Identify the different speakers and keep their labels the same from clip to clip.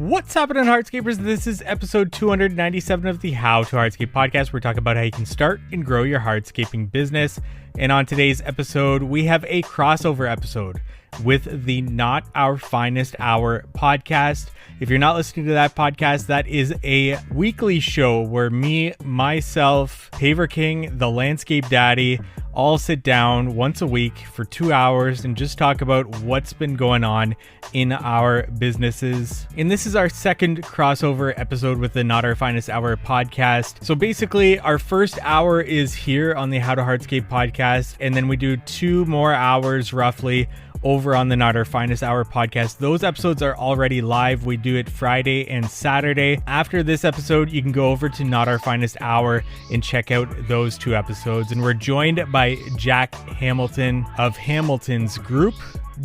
Speaker 1: What's happening, Hardscapers? This is episode 297 of the How to Hardscape podcast. We're talking about how you can start and grow your hardscaping business. And on today's episode, we have a crossover episode with the Not Our Finest Hour podcast. If you're not listening to that podcast, that is a weekly show where myself, Paver King, the Landscape Daddy, all sit down once a week for 2 hours and just talk about what's been going on in our businesses. And this is our second crossover episode with the Not Our Finest Hour podcast. So basically, our first hour is here on the How to Hardscape podcast, and then we do 2 more hours roughly over on the Not Our Finest Hour podcast. Those episodes are already live. We do it Friday and Saturday. After this episode, you can go over to Not Our Finest Hour and check out those 2 episodes. And we're joined by Jack Hamilton of Hamilton's Group,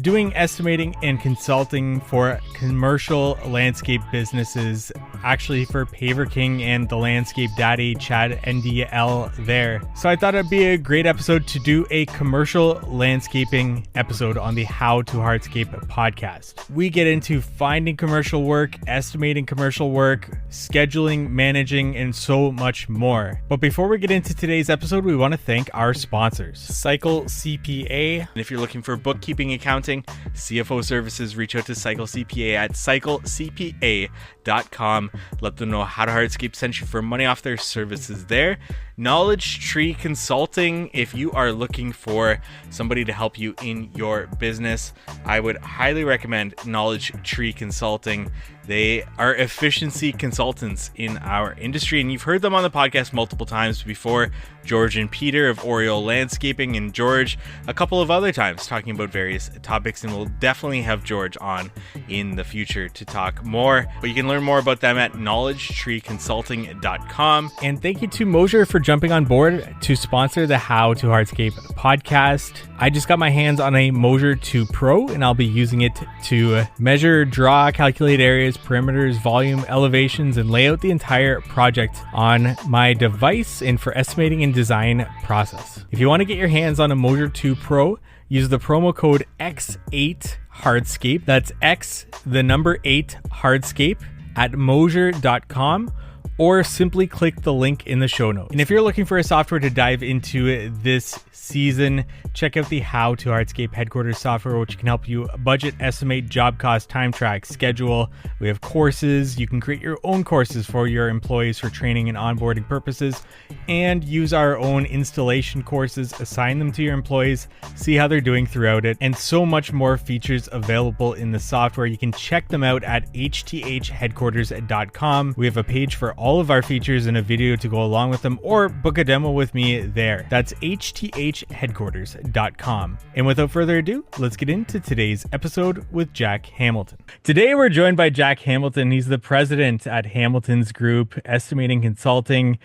Speaker 1: doing estimating and consulting for commercial landscape businesses, actually for Paver King and the Landscape Daddy, Chad NDL there. So I thought it'd be a great episode to do a commercial landscaping episode on the How to Hardscape podcast. We get into finding commercial work, estimating commercial work, scheduling, managing, and so much more. But before we get into today's episode, we want to thank our sponsors, Cycle CPA. And if you're looking for bookkeeping, accounting, CFO services, reach out to Cycle CPA at cyclecpa.com. Let them know How to Hardscape sent you for money off their services there. Knowledge Tree Consulting. If you are looking for somebody to help you in your business, I would highly recommend Knowledge Tree Consulting. They are efficiency consultants in our industry, and you've heard them on the podcast multiple times before. George and Peter of Oriole Landscaping, and George a couple of other times talking about various topics, and we'll definitely have George on in the future to talk more. But you can learn more about them at knowledgetreeconsulting.com. And thank you to Mosier for jumping on board to sponsor the How to Hardscape podcast. I just got my hands on a Mosier 2 Pro, and I'll be using it to measure, draw, calculate areas, perimeters, volume, elevations, and lay out the entire project on my device and for estimating and design process. If you want to get your hands on a Mosier 2 Pro, use the promo code X8Hardscape. That's X, the number 8 Hardscape at Mosier.com, or simply click the link in the show notes. And if you're looking for a software to dive into this season, check out the How to Hardscape headquarters software, which can help you budget, estimate, job cost, time track, schedule. We have courses. You can create your own courses for your employees for training and onboarding purposes, and use our own installation courses, assign them to your employees, see how they're doing throughout it, and so much more features available in the software. You can check them out at hthheadquarters.com. We have a page for all of our features and a video to go along with them, or book a demo with me there. That's hthheadquarters.com. And without further ado, let's get into today's episode with Jack Hamilton. Today we're joined by Jack Hamilton. He's the president at Hamilton's Group, Estimating Consulting.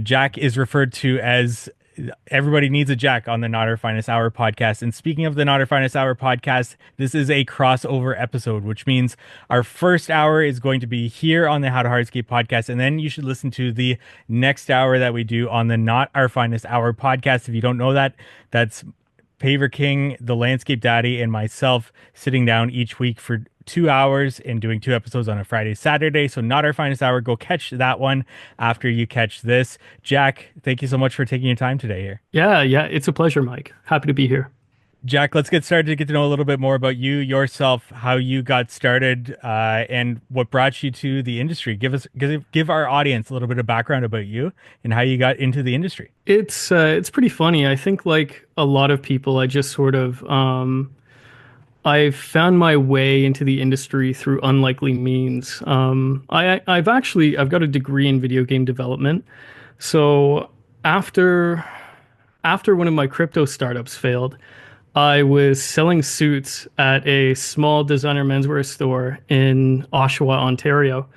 Speaker 1: Jack is referred to as everybody needs a Jack on the Not Our Finest Hour podcast. And speaking of the Not Our Finest Hour podcast, this is a crossover episode, which means our first hour is going to be here on the How to Hardscape podcast. And then you should listen to the next hour that we do on the Not Our Finest Hour podcast. If you don't know that, that's Paver King, the Landscape Daddy, and myself sitting down each week for 2 hours and doing 2 episodes on a Friday, Saturday. So Not Our Finest Hour, go catch that one after you catch this. Jack, thank you so much for taking your time today here.
Speaker 2: Yeah, it's a pleasure, Mike. Happy to be here.
Speaker 1: Jack, let's get started to get to know a little bit more about you, yourself, how you got started, and what brought you to the industry. Give our audience a little bit of background about you and how you got into the industry.
Speaker 2: It's pretty funny. I think like a lot of people, I just sort of I've found my way into the industry through unlikely means. I've got a degree in video game development. So after one of my crypto startups failed, I was selling suits at a small designer menswear store in Oshawa, Ontario,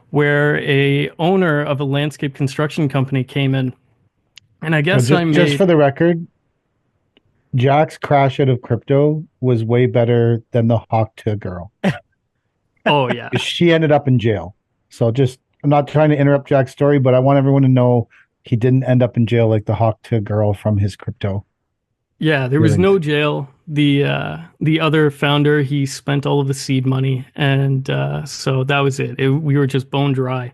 Speaker 2: where a owner of a landscape construction company came in. And I guess
Speaker 3: just for the record, Jack's crash out of crypto was way better than the Hawk to girl.
Speaker 2: Oh, yeah.
Speaker 3: She ended up in jail. So I'm not trying to interrupt Jack's story, but I want everyone to know he didn't end up in jail like the Hawk to girl from his crypto.
Speaker 2: Yeah, there was no jail. The other founder, he spent all of the seed money, and so that was it. We were just bone dry.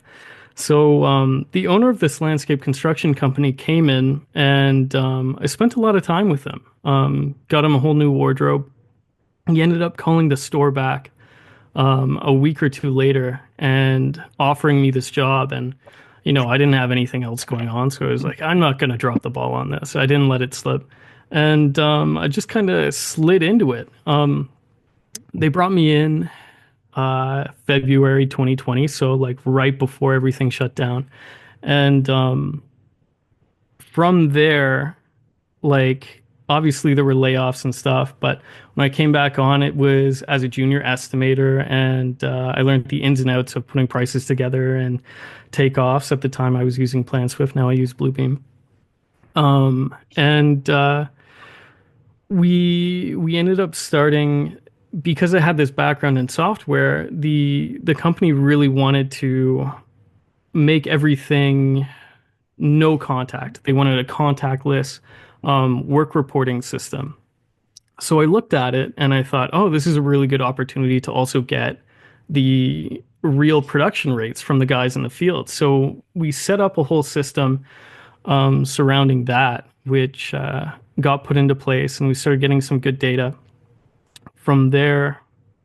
Speaker 2: So the owner of this landscape construction company came in, and I spent a lot of time with him. Got him a whole new wardrobe. He ended up calling the store back a week or two later and offering me this job. And, I didn't have anything else going on. So I was like, I'm not going to drop the ball on this. I didn't let it slip. And I just kind of slid into it. They brought me in February 2020. So, like, right before everything shut down. And from there, like, obviously there were layoffs and stuff, but when I came back on, it was as a junior estimator, and I learned the ins and outs of putting prices together and takeoffs. At the time, I was using PlanSwift. Now I use Bluebeam. And we ended up starting because I had this background in software. The company really wanted to make everything no contact. They wanted a contactless work reporting system. So I looked at it and I thought, oh, this is a really good opportunity to also get the real production rates from the guys in the field. So we set up a whole system surrounding that, which got put into place, and we started getting some good data. From there,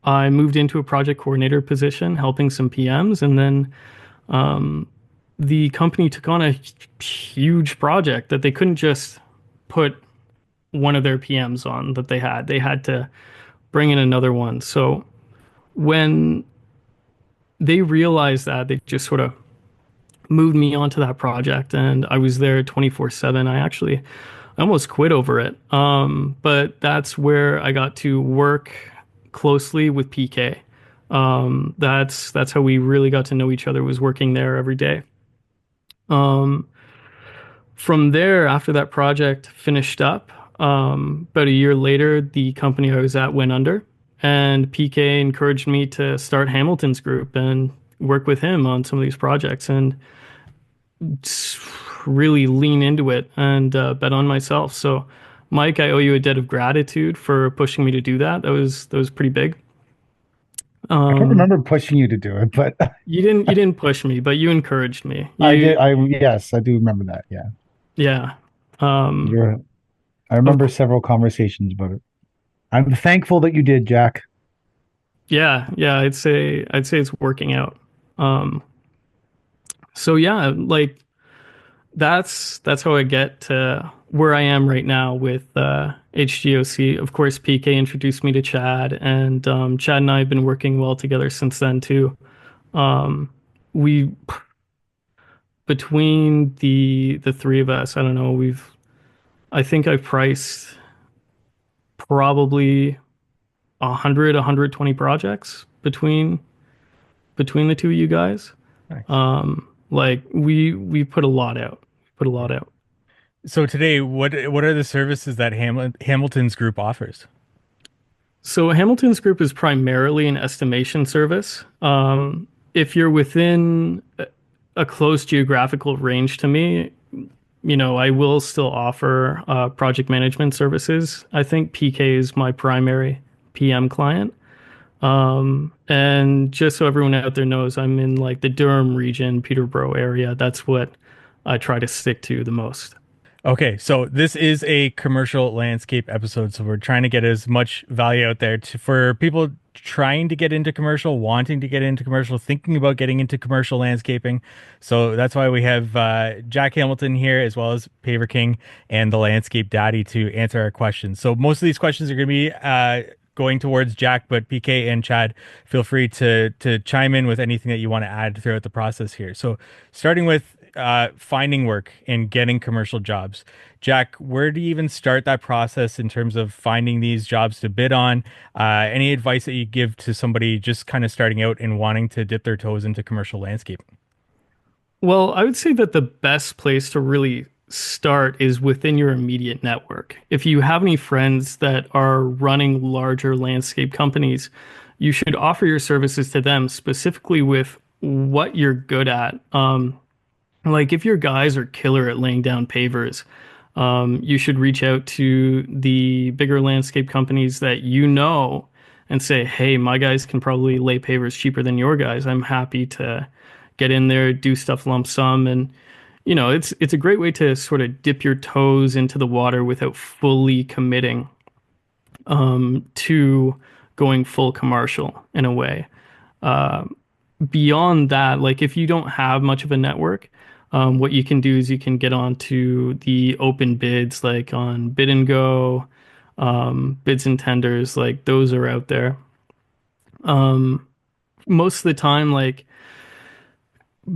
Speaker 2: I moved into a project coordinator position, helping some PMs, and then the company took on a huge project that they couldn't just put one of their PMs on that they had. They had to bring in another one. So when they realized that, they just sort of moved me onto that project, and I was there 24/7. I almost quit over it. But that's where I got to work closely with PK. That's how we really got to know each other, was working there every day. Um, from there, after that project finished up, about a year later, the company I was at went under, and PK encouraged me to start Hamilton's group and work with him on some of these projects and really lean into it and bet on myself. So, Mike, I owe you a debt of gratitude for pushing me to do that. That was pretty big.
Speaker 3: I don't
Speaker 2: Um,
Speaker 3: remember pushing you to do it, but
Speaker 2: you didn't push me, but you encouraged me.
Speaker 3: I did. Yes, I do remember that. Yeah.
Speaker 2: Yeah. Um,
Speaker 3: You're, I
Speaker 2: of
Speaker 3: remember
Speaker 2: course.
Speaker 3: several conversations about it. I'm thankful that you did, Jack.
Speaker 2: Yeah, I'd say it's working out. Um, so yeah, like that's how I get to where I am right now with HGOC. Of course, PK introduced me to Chad, and Chad and I have been working well together since then too. Um, we Between the three of us, I don't know, I think I've priced probably 120 projects between the two of you guys.
Speaker 1: Nice.
Speaker 2: Like we put a lot out. Put a lot out.
Speaker 1: So today, what are the services that Hamilton's group offers?
Speaker 2: So Hamilton's group is primarily an estimation service. If you're within a close geographical range to me, I will still offer project management services. I think PK is my primary PM client. And just so everyone out there knows, I'm in like the Durham region, Peterborough area. That's what I try to stick to the most.
Speaker 1: Okay, so this is a commercial landscape episode, so we're trying to get as much value out there for people trying to get into commercial, wanting to get into commercial, thinking about getting into commercial landscaping. So that's why we have Jack Hamilton here, as well as Paver King and the Landscape Daddy, to answer our questions. So most of these questions are going to be going towards Jack, but PK and Chad, feel free to chime in with anything that you want to add throughout the process here. So starting with finding work and getting commercial jobs. Jack, where do you even start that process in terms of finding these jobs to bid on? Any advice that you give to somebody just kind of starting out and wanting to dip their toes into commercial landscape?
Speaker 2: Well, I would say that the best place to really start is within your immediate network. If you have any friends that are running larger landscape companies, you should offer your services to them specifically with what you're good at. Like if your guys are killer at laying down pavers, You should reach out to the bigger landscape companies that you know and say, hey, my guys can probably lay pavers cheaper than your guys. I'm happy to get in there, do stuff lump sum. And, it's a great way to sort of dip your toes into the water without fully committing to going full commercial in a way. Beyond that, like if you don't have much of a network, what you can do is you can get onto the open bids, like on Bid and Go, bids and tenders, like those are out there. Most of the time, like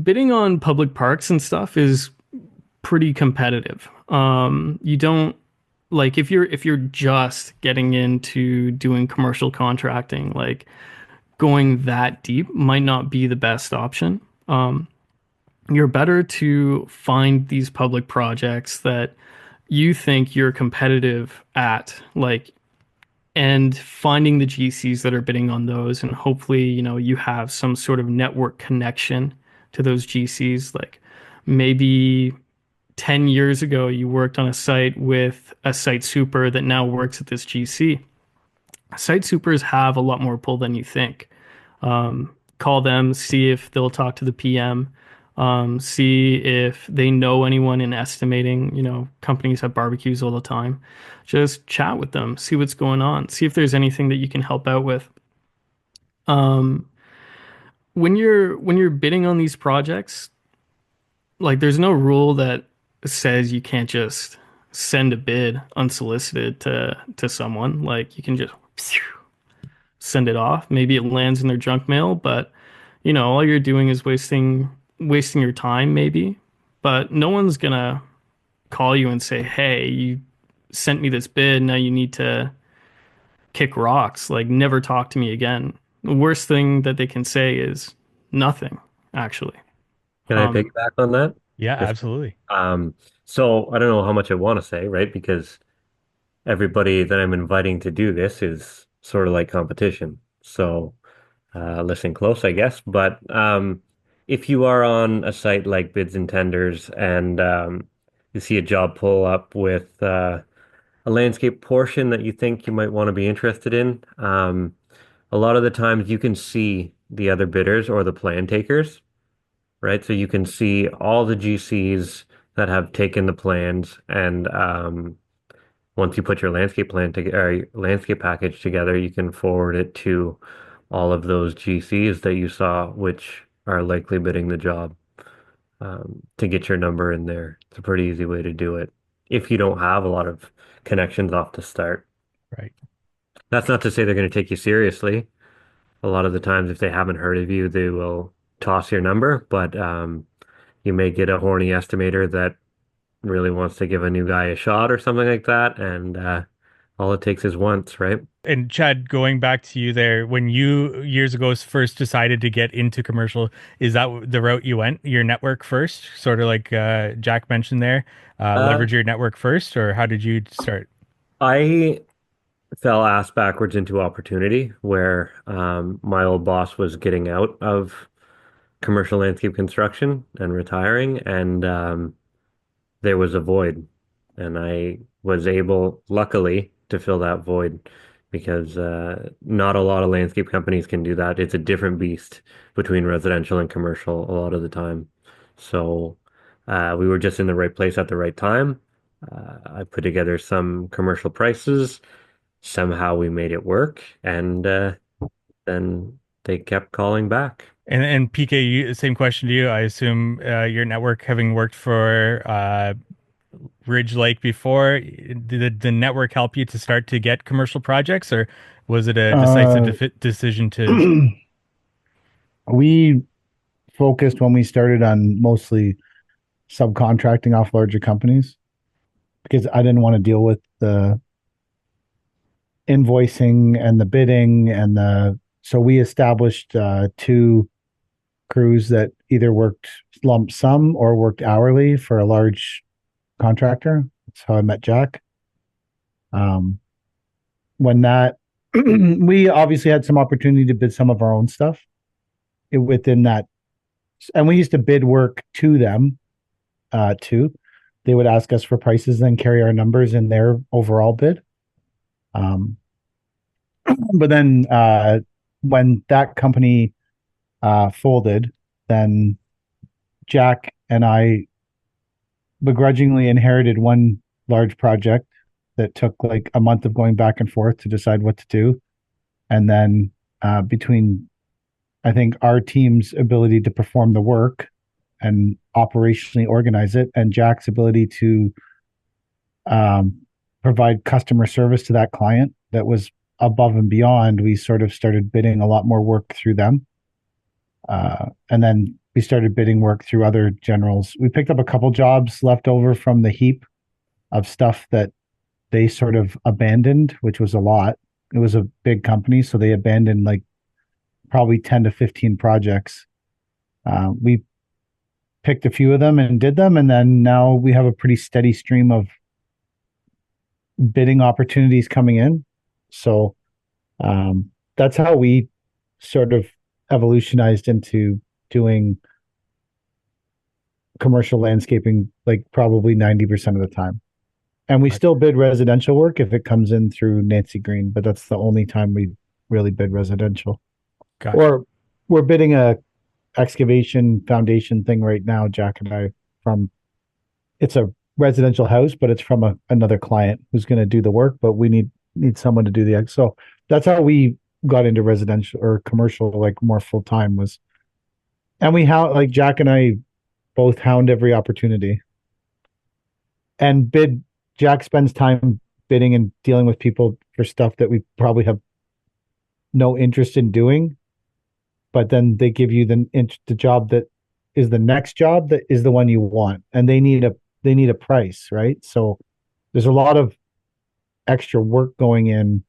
Speaker 2: bidding on public parks and stuff is pretty competitive. You don't like if you're just getting into doing commercial contracting, like going that deep might not be the best option. You're better to find these public projects that you think you're competitive at, like, and finding the GCs that are bidding on those, and hopefully, you have some sort of network connection to those GCs. Like maybe 10 years ago, you worked on a site with a site super that now works at this GC. Site supers have a lot more pull than you think. Call them, see if they'll talk to the PM, see if they know anyone in estimating. Companies have barbecues all the time. Just chat with them, see what's going on, see if there's anything that you can help out with. When you're bidding on these projects, like there's no rule that says you can't just send a bid unsolicited to someone. Like you can just send it off. Maybe it lands in their junk mail, but all you're doing is wasting your time maybe. But no one's gonna call you and say, "Hey, you sent me this bid, now you need to kick rocks. Like never talk to me again." The worst thing that they can say is nothing, actually.
Speaker 4: Can I
Speaker 2: Um,
Speaker 4: piggyback on that?
Speaker 1: Yeah,
Speaker 4: If
Speaker 1: absolutely.
Speaker 4: so I don't know how much I want to say, right? Because everybody that I'm inviting to do this is sort of like competition. So listen close, I guess. But if you are on a site like Bids and Tenders and you see a job pull up with a landscape portion that you think you might want to be interested in, a lot of the times you can see the other bidders or the plan takers, right? So you can see all the GCs that have taken the plans, and once you put your landscape plan together, or your landscape package together, you can forward it to all of those GCs that you saw, which are likely bidding the job, to get your number in there. It's a pretty easy way to do it if you don't have a lot of connections off the start.
Speaker 1: Right.
Speaker 4: That's not to say they're going to take you seriously. A lot of the times, if they haven't heard of you, they will toss your number, but you may get a horny estimator that really wants to give a new guy a shot or something like that, and all it takes is once, right?
Speaker 1: And Chad, going back to you there, when you years ago first decided to get into commercial, is that the route you went? Your network first, sort of like Jack mentioned there,
Speaker 4: Uh,
Speaker 1: leverage your network first, or how did you start?
Speaker 4: I fell ass backwards into opportunity where my old boss was getting out of commercial landscape construction and retiring, and there was a void, and I was able, luckily, to fill that void because not a lot of landscape companies can do that. It's a different beast between residential and commercial a lot of the time. So we were just in the right place at the right time. I put together some commercial prices. Somehow we made it work, and then they kept calling back.
Speaker 1: And PK, same question to you. I assume your network, having worked for Ridge Lake before, did the network help you to start to get commercial projects, or was it a decisive
Speaker 3: Uh,
Speaker 1: decision to?
Speaker 3: we focused when we started on mostly subcontracting off larger companies because I didn't want to deal with the invoicing and the bidding and the so we established two crews that either worked lump sum or worked hourly for a large contractor. That's how I met Jack. Um, when that we obviously had some opportunity to bid some of our own stuff within that, and we used to bid work to them too. they would ask us for prices and carry our numbers in their overall bid. But then when that company folded, then Jack and I begrudgingly inherited one large project that took like a month of going back and forth to decide what to do. And then between, I think, our team's ability to perform the work and operationally organize it, and Jack's ability to provide customer service to that client that was above and beyond, we sort of started bidding a lot more work through them. And then we started bidding work through other generals. We picked up a couple jobs left over from the heap of stuff that they sort of abandoned, which was a lot. It was a big company, so they abandoned like probably 10 to 15 projects. We picked a few of them and did them, and then now we have a pretty steady stream of bidding opportunities coming in. So that's how we sort of evolutionized into doing commercial landscaping like probably 90% of the time. And we still bid residential work if it comes in through Nancy Green, but that's the only time we really bid residential.
Speaker 1: Gotcha.
Speaker 3: Or we're bidding a excavation foundation thing right now, Jack and I, from, it's a residential house, but it's from another client who's going to do the work, but we need someone to do the ex. So that's how we got into residential or commercial, like more full time was, and we like Jack and I both hound every opportunity and bid. Jack spends time bidding and dealing with people for stuff that we probably have no interest in doing, but then they give you the job that is the next job that is the one you want, and they need a price, right? So there's a lot of extra work going in.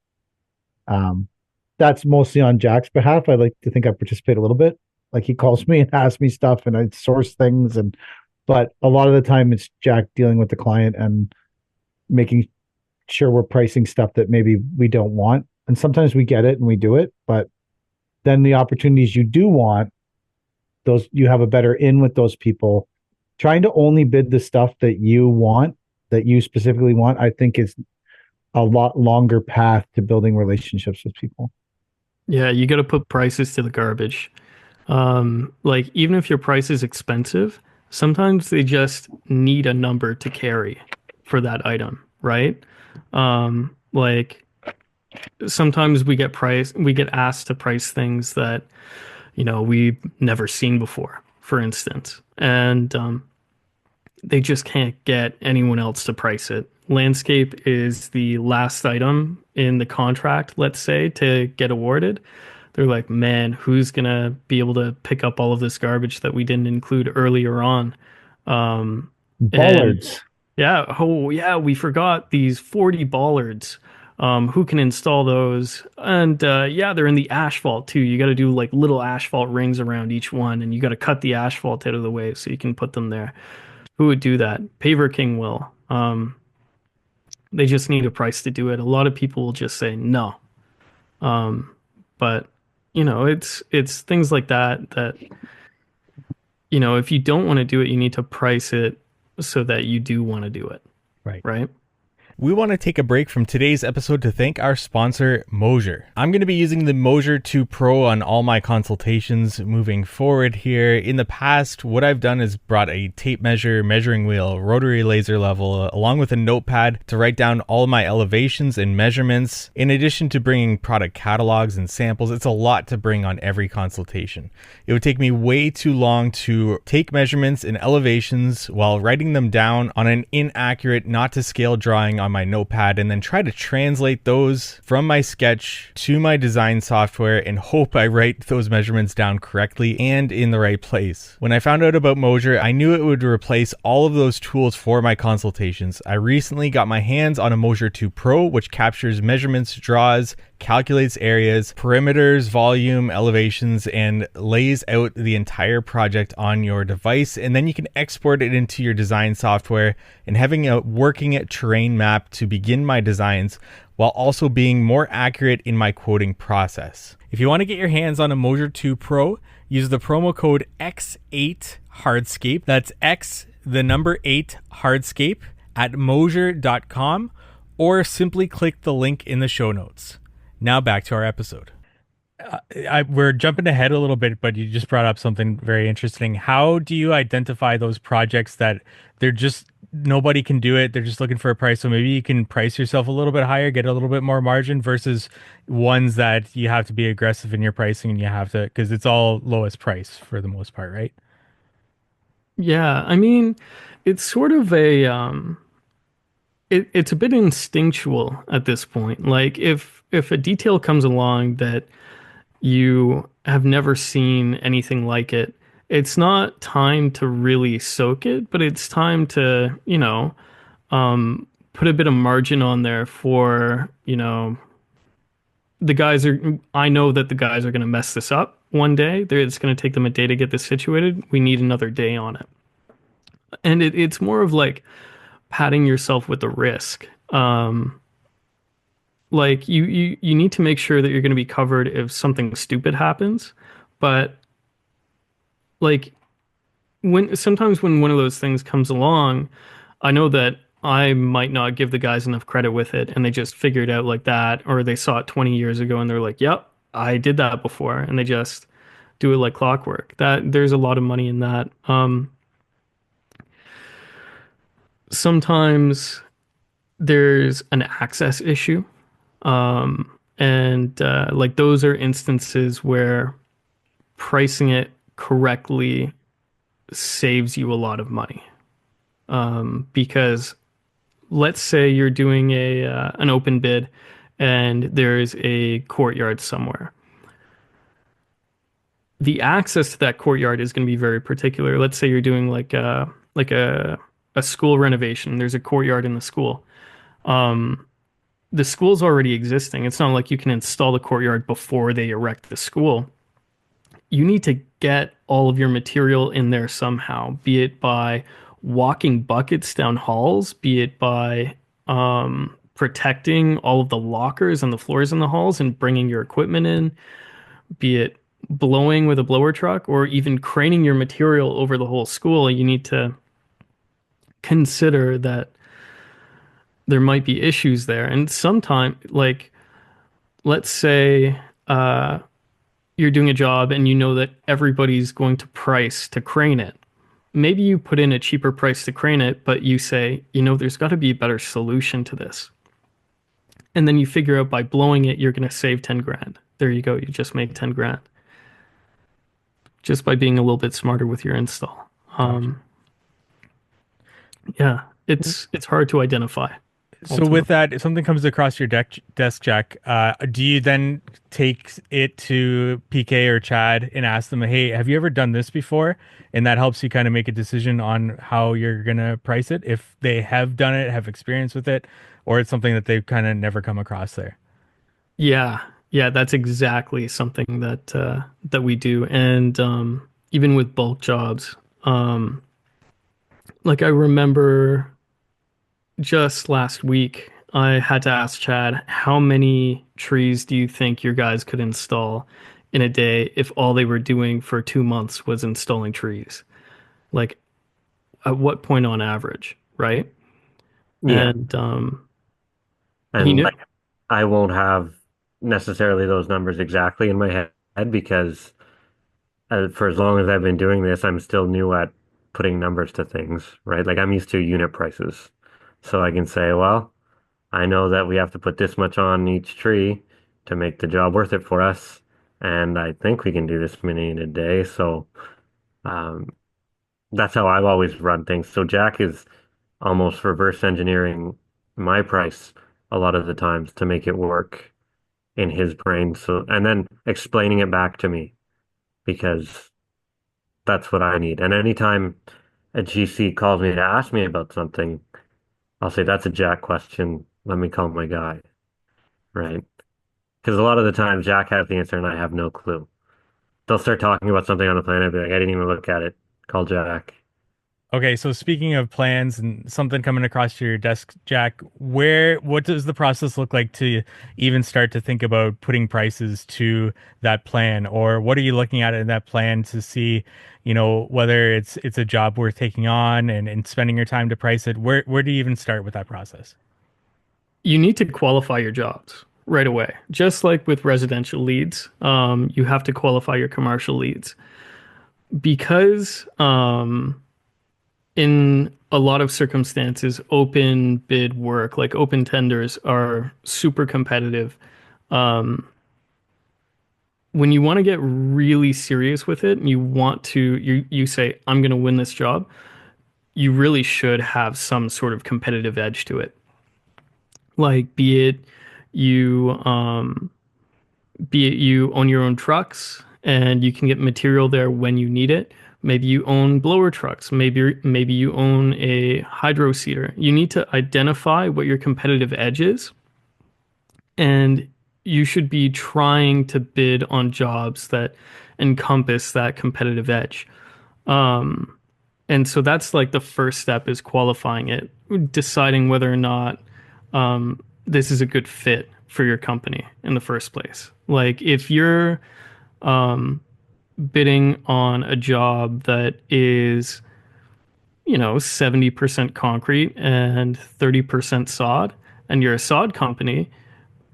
Speaker 3: That's mostly on Jack's behalf. I like to think I participate a little bit. Like he calls me and asks me stuff, and I source things, but a lot of the time it's Jack dealing with the client and making sure we're pricing stuff that maybe we don't want. And sometimes we get it and we do it, but then the opportunities you do want, those you have a better in with those people. Trying to only bid the stuff that you want, that you specifically want, I think is a lot longer path to building relationships with people.
Speaker 2: Yeah, you got to put prices to the garbage. Like even if your price is expensive, sometimes they just need a number to carry for that item, right? Like sometimes we get asked to price things that, we've never seen before, for instance, and they just can't get anyone else to price it. Landscape is the last item in the contract, let's say, to get awarded. They're like, man, who's going to be able to pick up all of this garbage that we didn't include earlier on?
Speaker 3: Bollards.
Speaker 2: We forgot these 40 bollards. Who can install those? And they're in the asphalt too. You got to do like little asphalt rings around each one, and you got to cut the asphalt out of the way so you can put them there. Who would do that? Paver King will. They just need a price to do it. A lot of people will just say no. But it's things like that if you don't want to do it, you need to price it so that you do want to do it. Right.
Speaker 1: We want to take a break from today's episode to thank our sponsor, Moser. I'm going to be using the Moser 2 Pro on all my consultations moving forward here. In the past, what I've done is brought a tape measure, measuring wheel, rotary laser level, along with a notepad to write down all of my elevations and measurements. In addition to bringing product catalogs and samples, it's a lot to bring on every consultation. It would take me way too long to take measurements and elevations while writing them down on an inaccurate, not to scale drawing on my notepad, and then try to translate those from my sketch to my design software and hope I write those measurements down correctly and in the right place. When I found out about Moser, I knew it would replace all of those tools for my consultations. I recently got my hands on a Moser 2 Pro, which captures measurements, draws, calculates areas, perimeters, volume, elevations, and lays out the entire project on your device. And then you can export it into your design software, and having a working terrain map to begin my designs while also being more accurate in my quoting process. If you want to get your hands on a Moser 2 Pro, use the promo code X8Hardscape. That's X the number 8 hardscape at Mosier.com or simply click the link in the show notes. Now back to our episode. We're jumping ahead a little bit, but you just brought up something very interesting. How do you identify those projects that they're just nobody can do it? They're just looking for a price. So maybe you can price yourself a little bit higher, get a little bit more margin versus ones that you have to be aggressive in your pricing and you have to, because it's all lowest price for the most part, right?
Speaker 2: Yeah, I mean, it's sort of it's a bit instinctual at this point. Like if a detail comes along that you have never seen anything like it, it's not time to really soak it, but it's time to, put a bit of margin on there for, I know that the guys are going to mess this up one day. It's going to take them a day to get this situated. We need another day on it. And it's more of like patting yourself with the risk. Like you need to make sure that you're going to be covered if something stupid happens. But like when one of those things comes along, I know that I might not give the guys enough credit with it and they just figure it out like that, or they saw it 20 years ago and they're like, "Yep, I did that before." And they just do it like clockwork. That there's a lot of money in that. Sometimes there's an access issue. And like those are instances where pricing it correctly saves you a lot of money. Because let's say you're doing a an open bid and there's a courtyard somewhere. The access to that courtyard is going to be very particular. Let's say you're doing like a school renovation. There's a courtyard in the school. The school's already existing. It's not like you can install the courtyard before they erect the school. You need to get all of your material in there somehow, be it by walking buckets down halls, be it by protecting all of the lockers and the floors in the halls and bringing your equipment in, be it blowing with a blower truck, or even craning your material over the whole school. You need to consider that there might be issues there. And sometimes, like, let's say you're doing a job and you know that everybody's going to price to crane it. Maybe you put in a cheaper price to crane it, but you say, there's got to be a better solution to this. And then you figure out by blowing it, you're going to save 10 grand. There you go. You just made 10 grand just by being a little bit smarter with your install.
Speaker 1: Gotcha.
Speaker 2: Yeah, it's hard to identify.
Speaker 1: So with that, if something comes across your desk, Jack, do you then take it to PK or Chad and ask them, "Hey, have you ever done this before?" And that helps you kind of make a decision on how you're gonna price it, if they have done it, have experience with it, or it's something that they've kind of never come across there.
Speaker 2: Yeah, yeah, that's exactly something that we do, and even with bulk jobs, like I remember just last week, I had to ask Chad, how many trees do you think your guys could install in a day if all they were doing for 2 months was installing trees? Like, at what point on average, right?
Speaker 4: Yeah.
Speaker 2: And he
Speaker 4: And
Speaker 2: knew.
Speaker 4: I won't have necessarily those numbers exactly in my head because for as long as I've been doing this, I'm still new at putting numbers to things, right? Like I'm used to unit prices. So I can say, well, I know that we have to put this much on each tree to make the job worth it for us. And I think we can do this many in a day. So um, that's how I've always run things. So Jack is almost reverse engineering my price a lot of the times to make it work in his brain. So, and then explaining it back to me because that's what I need. And anytime a GC calls me to ask me about something, I'll say, that's a Jack question. Let me call my guy, right? Because a lot of the time Jack has the answer and I have no clue. They'll start talking about something on the plan and I'll be like, I didn't even look at it. Call Jack.
Speaker 1: Okay, so speaking of plans and something coming across your desk, Jack, what does the process look like to even start to think about putting prices to that plan? Or what are you looking at in that plan to see, whether it's a job worth taking on and spending your time to price it? Where do you even start with that process?
Speaker 2: You need to qualify your jobs right away. Just like with residential leads, you have to qualify your commercial leads because in a lot of circumstances, open bid work, like open tenders, are super competitive. Um, when you want to get really serious with it and you say, I'm going to win this job, you really should have some sort of competitive edge to it. Like, you be it you own your own trucks and you can get material there when you need it. Maybe you own blower trucks. Maybe you own a hydro seeder. You need to identify what your competitive edge is, and you should be trying to bid on jobs that encompass that competitive edge. And so that's like the first step is qualifying it, deciding whether or not this is a good fit for your company in the first place. Like if you're bidding on a job that is, 70% concrete and 30% sod, and you're a sod company,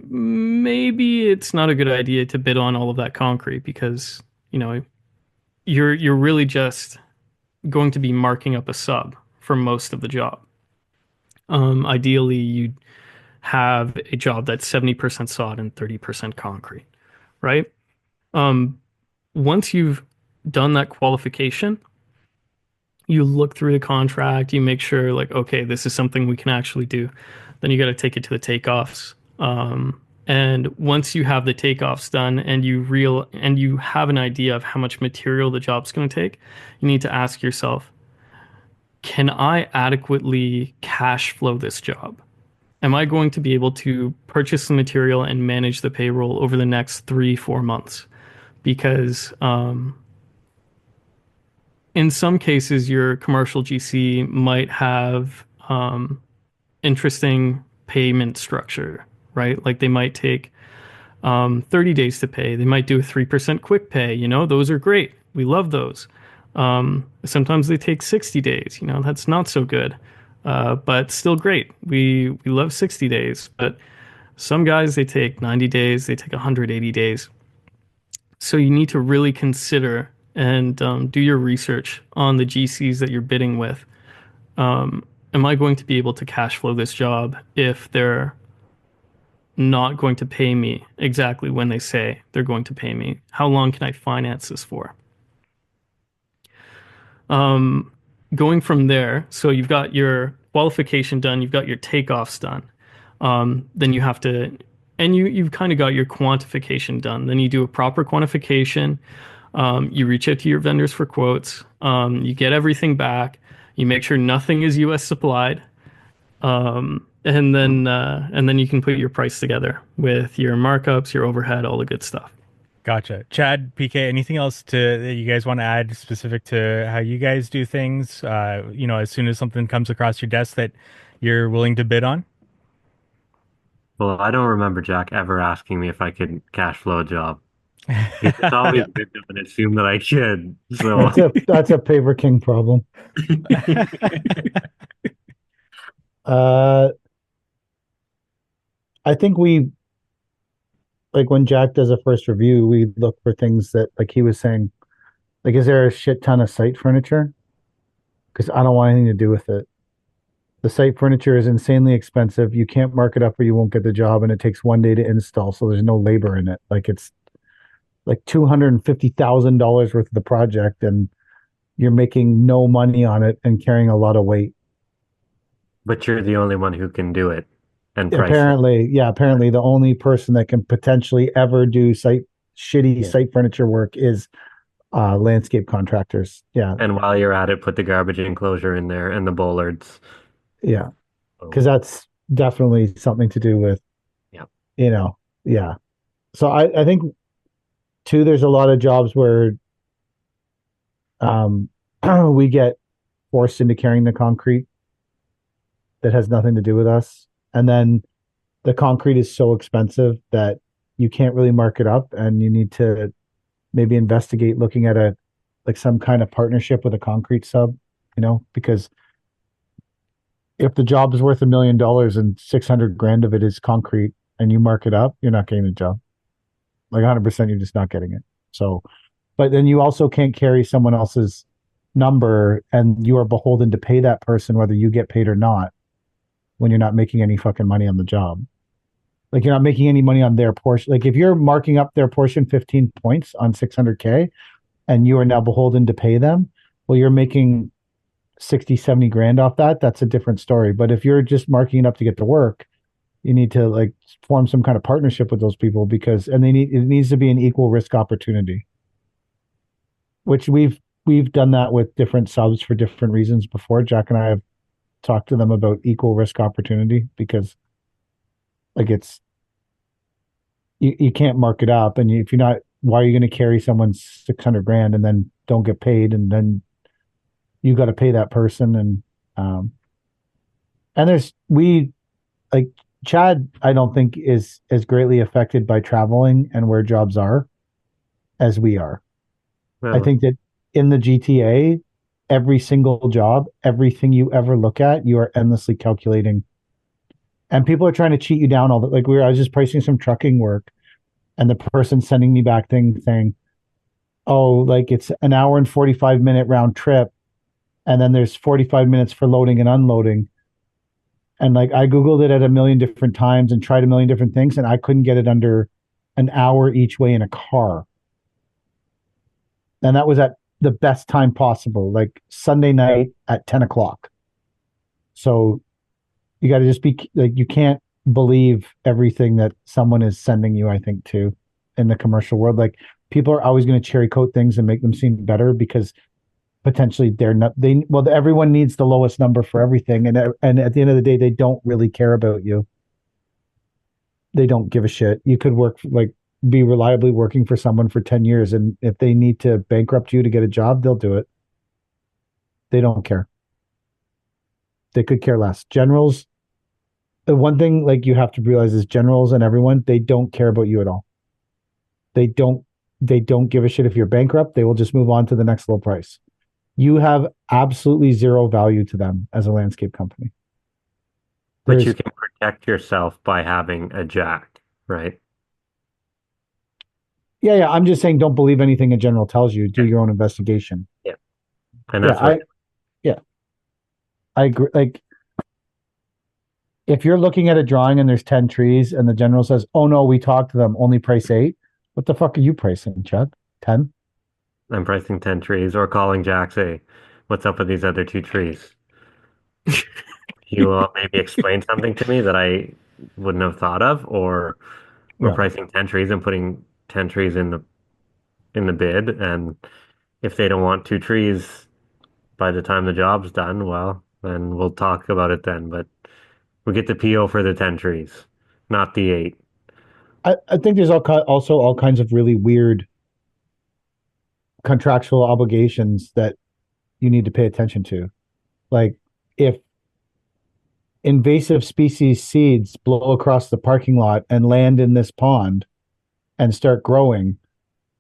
Speaker 2: maybe it's not a good idea to bid on all of that concrete because, you're really just going to be marking up a sub for most of the job. Ideally, you'd have a job that's 70% sod and 30% concrete, right? Um, Once you've done that qualification, you look through the contract, you make sure like, okay, this is something we can actually do. Then you got to take it to the takeoffs. And once you have the takeoffs done and you have an idea of how much material the job's going to take, you need to ask yourself, can I adequately cash flow this job? Am I going to be able to purchase the material and manage the payroll over the next 3, 4 months? Because in some cases, your commercial GC might have interesting payment structure, right? Like they might take 30 days to pay. They might do a 3% quick pay. Those are great. We love those. Sometimes they take 60 days. That's not so good, but still great. We love 60 days. But some guys, they take 90 days. They take 180 days. So you need to really consider and do your research on the GCs that you're bidding with. Am I going to be able to cash flow this job if they're not going to pay me exactly when they say they're going to pay me? How long can I finance this for? Going from there, so you've got your qualification done, you've got your takeoffs done. Then you have to, and you've kind of got your quantification done. Then you do a proper quantification. You reach out to your vendors for quotes. You get everything back. You make sure nothing is U.S. supplied. And then you can put your price together with your markups, your overhead, all the good stuff.
Speaker 1: Gotcha. Chad, PK, anything else that you guys want to add specific to how you guys do things? As soon as something comes across your desk that you're willing to bid on?
Speaker 4: Well, I don't remember Jack ever asking me if I could cash flow a job. He's always
Speaker 2: Yeah.
Speaker 4: been and assumed that I could. So
Speaker 3: That's a Paver King problem. Uh, I think we like when Jack does a first review, we look for things that, like he was saying, like, is there a shit ton of site furniture? Because I don't want anything to do with it. The site furniture is insanely expensive. You can't mark it up or you won't get the job, and it takes one day to install, so there's no labor in it. Like it's like $250,000 worth of the project, and you're making no money on it and carrying a lot of weight.
Speaker 4: but you're the only one who can do it and price it.
Speaker 3: Apparently the only person that can potentially ever do shitty
Speaker 4: Yeah.
Speaker 3: site furniture work is landscape contractors. Yeah,
Speaker 4: And while you're at it, put the garbage enclosure in there and the bollards.
Speaker 3: yeah,
Speaker 4: Oh,
Speaker 3: because that's definitely something to do with,
Speaker 4: yeah.
Speaker 3: you know, yeah. So I think too, there's a lot of jobs where we get forced into carrying the concrete that has nothing to do with us. And then the concrete is so expensive that you can't really mark it up, and you need to maybe investigate looking at a like some kind of partnership with a concrete sub, because if the job is worth $1 million and 600 grand of it is concrete and you mark it up, you're not getting the job. Like 100%, you're just not getting it. So, but then you also can't carry someone else's number, and you are beholden to pay that person whether you get paid or not when you're not making any fucking money on the job. Like you're not making any money on their portion. Like if you're marking up their portion 15 points on 600K and you are now beholden to pay them, well, you're making 60, 70 grand off that. That's a different story. But if you're just marking it up to get to work, you need to like form some kind of partnership with those people, because and it needs to be an equal risk opportunity, which we've done that with different subs for different reasons before. Jack and I have talked to them about equal risk opportunity, because like you can't mark it up, and if you're not, why are you going to carry someone's 600 grand and then don't get paid, and then you got to pay that person. And there's we like Chad, I don't think is as greatly affected by traveling and where jobs are as we are. I
Speaker 4: Well,
Speaker 3: think that in the GTA, every single job, everything you ever look at, you are endlessly calculating. And people are trying to cheat you down all the like I was just pricing some trucking work, and the person sending me back thing saying, oh, like it's an hour and 45-minute round trip, and then there's 45 minutes for loading and unloading. And like I Googled it at a million different times and tried a million different things, and I couldn't get it under an hour each way in a car. And that was at the best time possible, like Sunday night at 10 o'clock. So you got to just be like, you can't believe everything that someone is sending you, I think, too, in the commercial world. Like people are always going to cherry coat things and make them seem better, because potentially they're not, well, everyone needs the lowest number for everything. And at the end of the day, they don't really care about you. They don't give a shit. You could work like be reliably working for someone for 10 years, and if they need to bankrupt you to get a job, they'll do it. They don't care. They could care less. Generals, the one thing like you have to realize is generals and everyone, they don't care about you at all. They don't they don't give a shit if you're bankrupt. They will just move on to the next low price. You have absolutely zero value to them as a landscape company.
Speaker 4: but you
Speaker 3: There's
Speaker 4: can protect yourself by having a jack, right?
Speaker 3: yeah, I'm just saying don't believe anything a general tells you. Do
Speaker 4: Yeah.
Speaker 3: your own investigation.
Speaker 4: Yeah. And
Speaker 3: Yeah,
Speaker 4: that's what
Speaker 3: yeah, I agree. Like if you're looking at a drawing and there's 10 trees and the general says, "Oh no, we talked to them, only price 8." What the fuck are you pricing, Chad? 10?
Speaker 4: I'm pricing 10 trees or calling Jack, say, what's up with these other two trees? He will maybe explain something to me that I wouldn't have thought of, or we're
Speaker 3: Yeah.
Speaker 4: pricing 10 trees and putting 10 trees in the bid, and if they don't want two trees by the time the job's done, well, then we'll talk about it then. But we get the PO for the 10 trees, not the 8.
Speaker 3: I think there's also all kinds of really weird contractual obligations that you need to pay attention to. Like if invasive species seeds blow across the parking lot and land in this pond and start growing,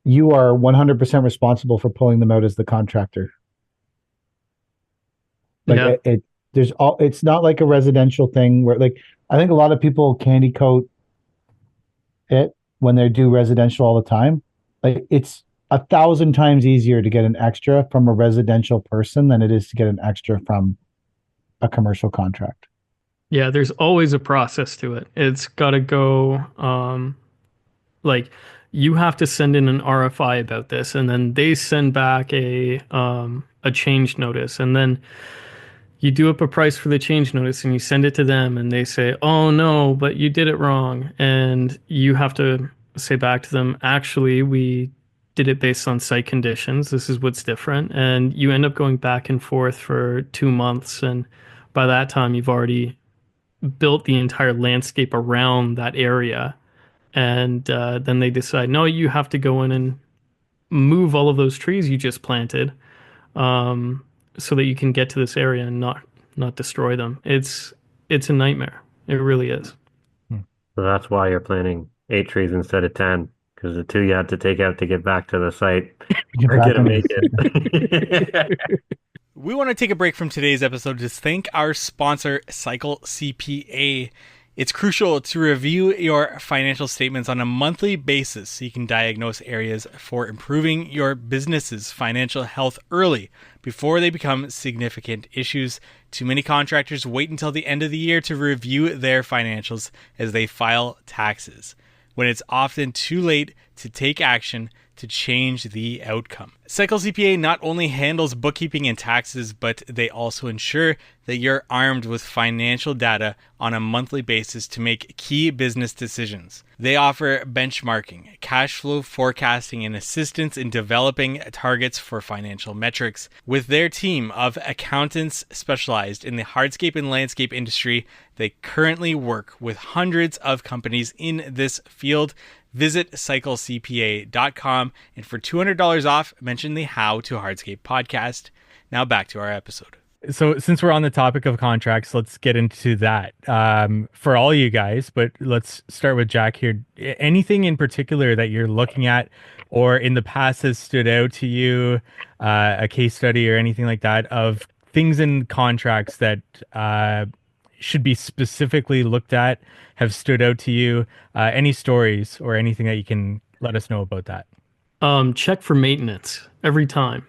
Speaker 3: you are 100% responsible for pulling them out as the contractor. Like
Speaker 2: Yeah.
Speaker 3: there's all, it's not like a residential thing where like, I think a lot of people candy coat it when they do residential all the time. Like it's 1,000 times easier to get an extra from a residential person than it is to get an extra from a commercial contract.
Speaker 2: Yeah, there's always a process to it. It's got to go, like you have to send in an RFI about this, and then they send back a change notice, and then you do up a price for the change notice and you send it to them, and they say, "Oh no, but you did it wrong." And you have to say back to them, "Actually, we did it based on site conditions. This is what's different." And you end up going back and forth for 2 months, and by that time you've already built the entire landscape around that area. And then they decide, no, you have to go in and move all of those trees you just planted. Um, so that you can get to this area and not destroy them. It's a nightmare. It really is.
Speaker 4: So that's why you're planting 8 trees instead of 10, because the two you had to take out to get back to the site
Speaker 3: Get
Speaker 4: are
Speaker 3: back
Speaker 4: gonna
Speaker 3: into
Speaker 4: make
Speaker 3: this.
Speaker 4: it.
Speaker 1: We want to take a break from today's episode to thank our sponsor, Cycle CPA. It's crucial to review your financial statements on a monthly basis so you can diagnose areas for improving your business's financial health early before they become significant issues. Too many contractors wait until the end of the year to review their financials as they file taxes, when it's often too late to take action to change the outcome. Cycle CPA not only handles bookkeeping and taxes, but they also ensure that you're armed with financial data on a monthly basis to make key business decisions. They offer benchmarking, cash flow forecasting, and assistance in developing targets for financial metrics. With their team of accountants specialized in the hardscape and landscape industry, they currently work with hundreds of companies in this field. Visit cyclecpa.com, and for $200 off, mention the How to Hardscape podcast. Now back to our episode. So since we're on the topic of contracts, let's get into that for all you guys, but let's start with Jack here. Anything in particular that you're looking at or in the past has stood out to you, a case study or anything like that of things in contracts that should be specifically looked at, have stood out to you? Any stories or anything that you can let us know about that?
Speaker 2: Check for maintenance every time.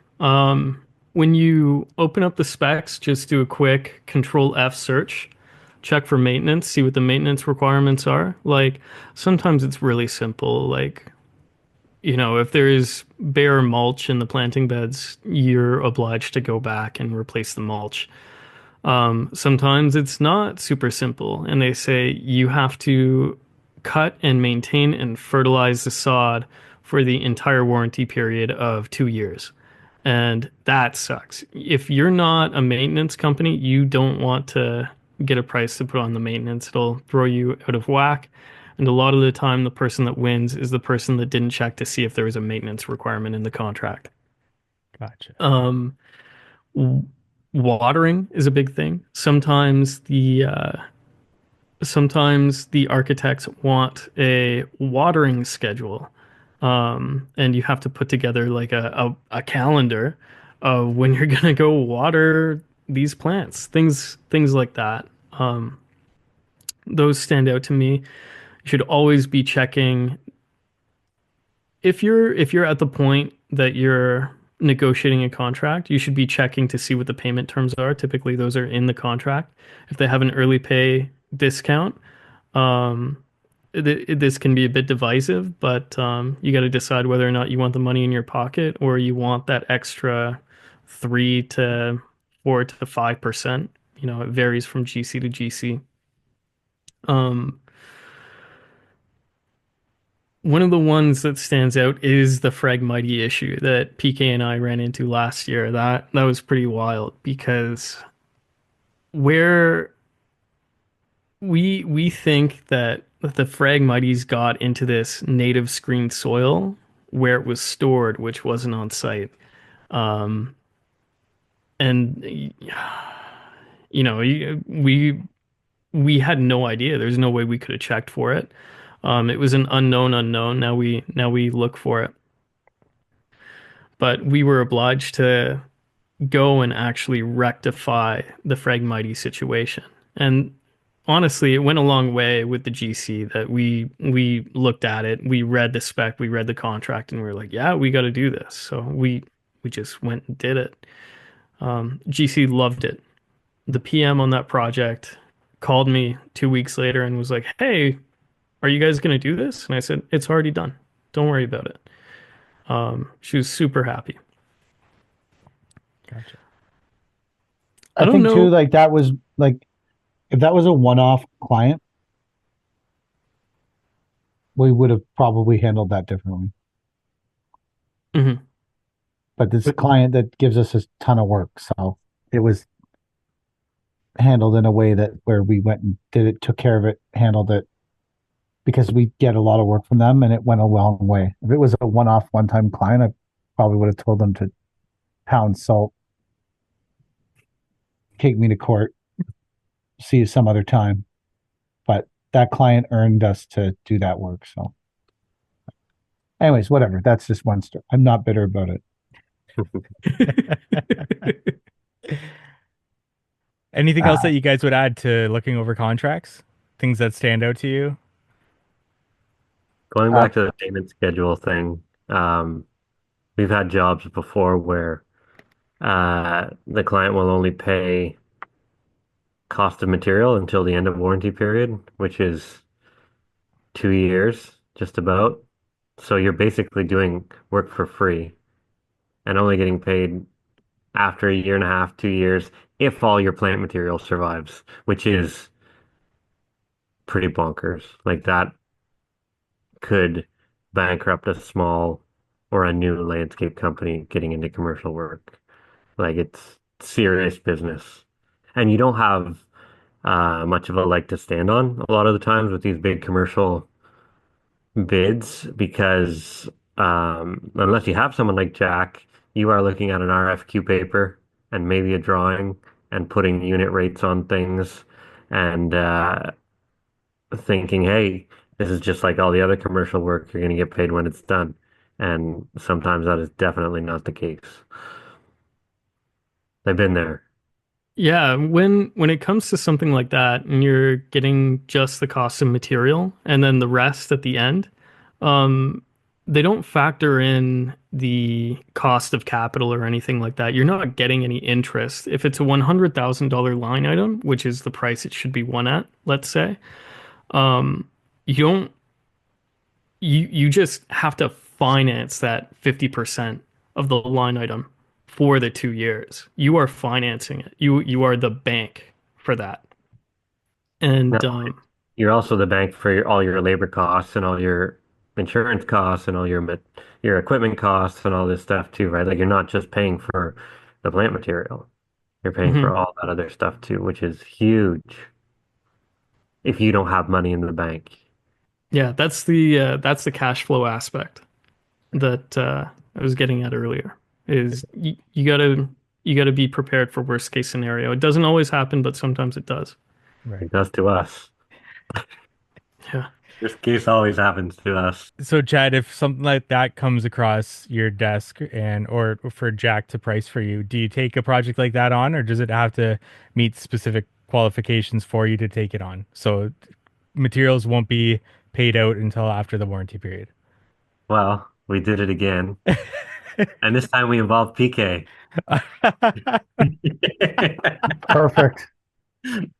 Speaker 2: When you open up the specs, just do a quick Control F search. Check for maintenance, see what the maintenance requirements are. Like sometimes it's really simple. Like, if there is bare mulch in the planting beds, you're obliged to go back and replace the mulch. Sometimes it's not super simple, and they say you have to cut and maintain and fertilize the sod for the entire warranty period of 2 years. And that sucks. If you're not a maintenance company, you don't want to get a price to put on the maintenance. It'll throw you out of whack. And a lot of the time, the person that wins is the person that didn't check to see if there was a maintenance requirement in the contract.
Speaker 1: Gotcha.
Speaker 2: Watering is a big thing. Sometimes the architects want a watering schedule, and you have to put together like a calendar of when you're gonna go water these plants, things like that. Those stand out to me. You should always be checking if you're at the point that you're negotiating a contract, you should be checking to see what the payment terms are. Typically, those are in the contract. If they have an early pay discount, um, this can be a bit divisive, but you got to decide whether or not you want the money in your pocket or you want that extra 3 to 4 to 5%. It varies from GC to GC. Um, One of the ones that stands out is the Fragmity issue that PK and I ran into last year. That was pretty wild because where we think that the Fragmites got into this native screened soil where it was stored, which wasn't on site. Um, and we had no idea. There's no way we could have checked for it. It was an unknown unknown. Now we look for it. But we were obliged to go and actually rectify the Fragmity situation. And honestly, it went a long way with the GC that we looked at it, we read the spec, we read the contract, and we were like, yeah, we got to do this. So we just went and did it. GC loved it. The PM on that project called me 2 weeks later and was like, hey, are you guys going to do this? And I said, it's already done. Don't worry about it. She was super happy.
Speaker 1: Gotcha.
Speaker 3: I
Speaker 2: don't
Speaker 3: think too,
Speaker 2: know.
Speaker 3: like that was like if that was a one-off client, we would have probably handled that differently.
Speaker 2: Mhm.
Speaker 3: But this client that gives us a ton of work, so it was handled in a way that where we went and did it, took care of it, handled it because we get a lot of work from them and it went a long way. If it was a one-off, one-time client, I probably would have told them to pound salt. take me to court. See you some other time. But that client earned us to do that work. So, anyways, whatever. That's just one story. I'm not bitter about it.
Speaker 1: Anything else
Speaker 3: Uh,
Speaker 1: that you guys would add to looking over contracts? Things that stand out to you?
Speaker 4: Going
Speaker 3: uh,
Speaker 4: back to the payment schedule thing, um, we've had jobs before where the client will only pay cost of material until the end of warranty period, which is 2 years, just about. So you're basically doing work for free and only getting paid after a year and a half, 2 years, if all your plant material survives, which is pretty bonkers. Like that could bankrupt a small or a new landscape company getting into commercial work. Like it's serious business. And you don't have much of a leg to stand on a lot of the times with these big commercial bids because unless you have someone like Jack, you are looking at an RFQ paper and maybe a drawing and putting unit rates on things and thinking, hey, this is just like all the other commercial work. You're going to get paid when it's done. And sometimes that is definitely not the case. I've been there.
Speaker 2: Yeah, when it comes to something like that and you're getting just the cost of material and then the rest at the end, um, they don't factor in the cost of capital or anything like that. You're not getting any interest. If it's a $100,000 line item, which is the price it should be won at, let's say, you don't you just have to finance that 50% of the line item for the 2 years. You are financing it. You are the bank for that.
Speaker 4: No,
Speaker 2: And
Speaker 4: you're also the bank for all your labor costs and all your insurance costs and all your equipment costs and all this stuff too, right? Like you're not just paying for the plant material. You're paying for
Speaker 2: mhm.
Speaker 4: all that other stuff too, which is huge if you don't have money in the bank.
Speaker 2: Yeah, that's the cash flow aspect that I was getting at earlier. Is you gotta be prepared for worst case scenario. It doesn't always happen, but sometimes it does.
Speaker 1: Right.
Speaker 4: It does to us.
Speaker 2: Yeah.
Speaker 4: This case always happens to us.
Speaker 1: So, Chad, if something like that comes across your desk and or for Jack to price for you, do you take a project like that on, or does it have to meet specific qualifications for you to take it on? So, materials won't be paid out until after the warranty period.
Speaker 4: Well, we did it again. And this time we involved PK.
Speaker 3: perfect. I'm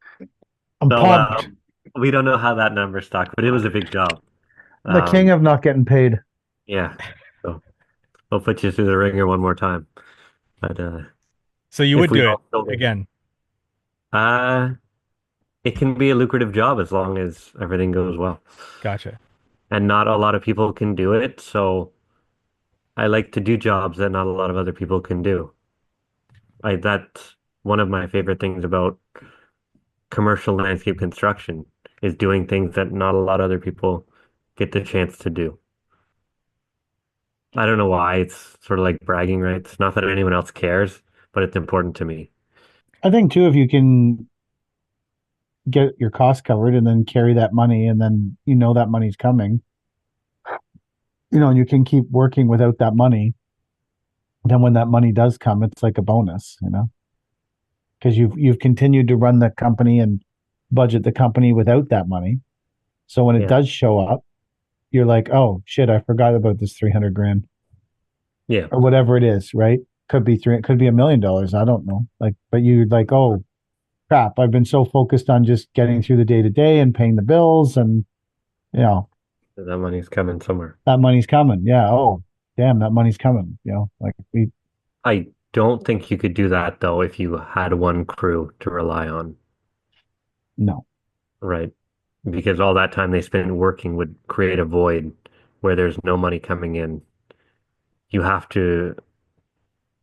Speaker 4: So
Speaker 3: pumped.
Speaker 4: we don't know how that number stuck, but it was a big job.
Speaker 3: The king
Speaker 4: Um,
Speaker 3: of not getting paid.
Speaker 4: yeah. So we'll put you through the ringer one more time. But
Speaker 1: So you
Speaker 4: if
Speaker 1: would
Speaker 4: we
Speaker 1: do it
Speaker 4: all still
Speaker 1: again.
Speaker 4: uh it can be a lucrative job as long as everything goes well.
Speaker 1: Gotcha.
Speaker 4: And not a lot of people can do it, so I like to do jobs that not a lot of other people can do. That's one of my favorite things about commercial landscape construction is doing things that not a lot of other people get the chance to do. I don't know why. It's sort of like bragging rights. Not that anyone else cares, but it's important to me.
Speaker 3: I think too, if you can get your costs covered and then carry that money, and then you know that money's coming, and you can keep working without that money. Then when that money does come, it's like a bonus, because you've continued to run the company and budget the company without that money. So when it
Speaker 4: Yeah.
Speaker 3: does show up, you're like, oh shit, I forgot about this 300 grand
Speaker 4: Yeah.
Speaker 3: or whatever it is, right? Could be three, could be $1 million. I don't know. Like, but you're like, oh crap, I've been so focused on just getting through the day to day and paying the bills, and you know
Speaker 4: That money's coming somewhere.
Speaker 3: that money's coming. Yeah. Oh, damn, that money's coming. Like we
Speaker 4: I don't think you could do that though if you had one crew to rely on,
Speaker 3: no.
Speaker 4: right? Because all that time they spend working would create a void where there's no money coming in. You have to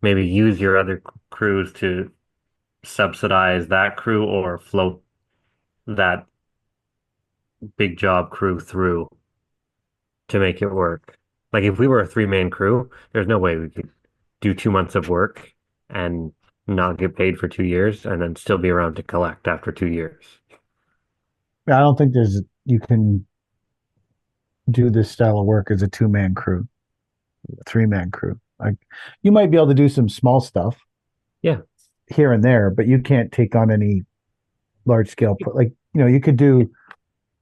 Speaker 4: maybe use your other crews to subsidize that crew or float that big job crew through to make it work. Like if we were a three-man crew, there's no way we could do 2 months of work and not get paid for 2 years, and then still be around to collect after 2 years.
Speaker 3: I don't think you can do this style of work as a two-man crew, a three-man crew. Like you might be able to do some small stuff
Speaker 4: Yeah,
Speaker 3: here and there, but you can't take on any large scale. Like, you could do,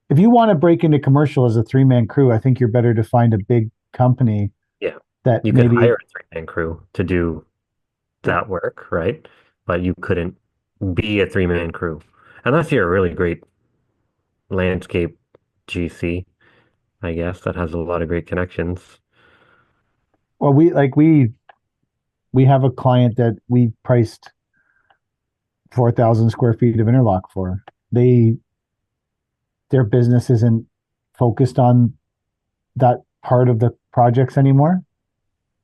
Speaker 3: if you want to break into commercial as a three-man crew, I think you're better to find a big company
Speaker 4: yeah.
Speaker 3: that
Speaker 4: You could hire
Speaker 3: maybe,
Speaker 4: a three-man crew to do that work, right? But you couldn't be a three-man crew unless you're a really great landscape GC, I guess, that has a lot of great connections.
Speaker 3: well, we have a client that we priced 4,000 square feet of interlock for. They, their business isn't focused on that part of the projects anymore.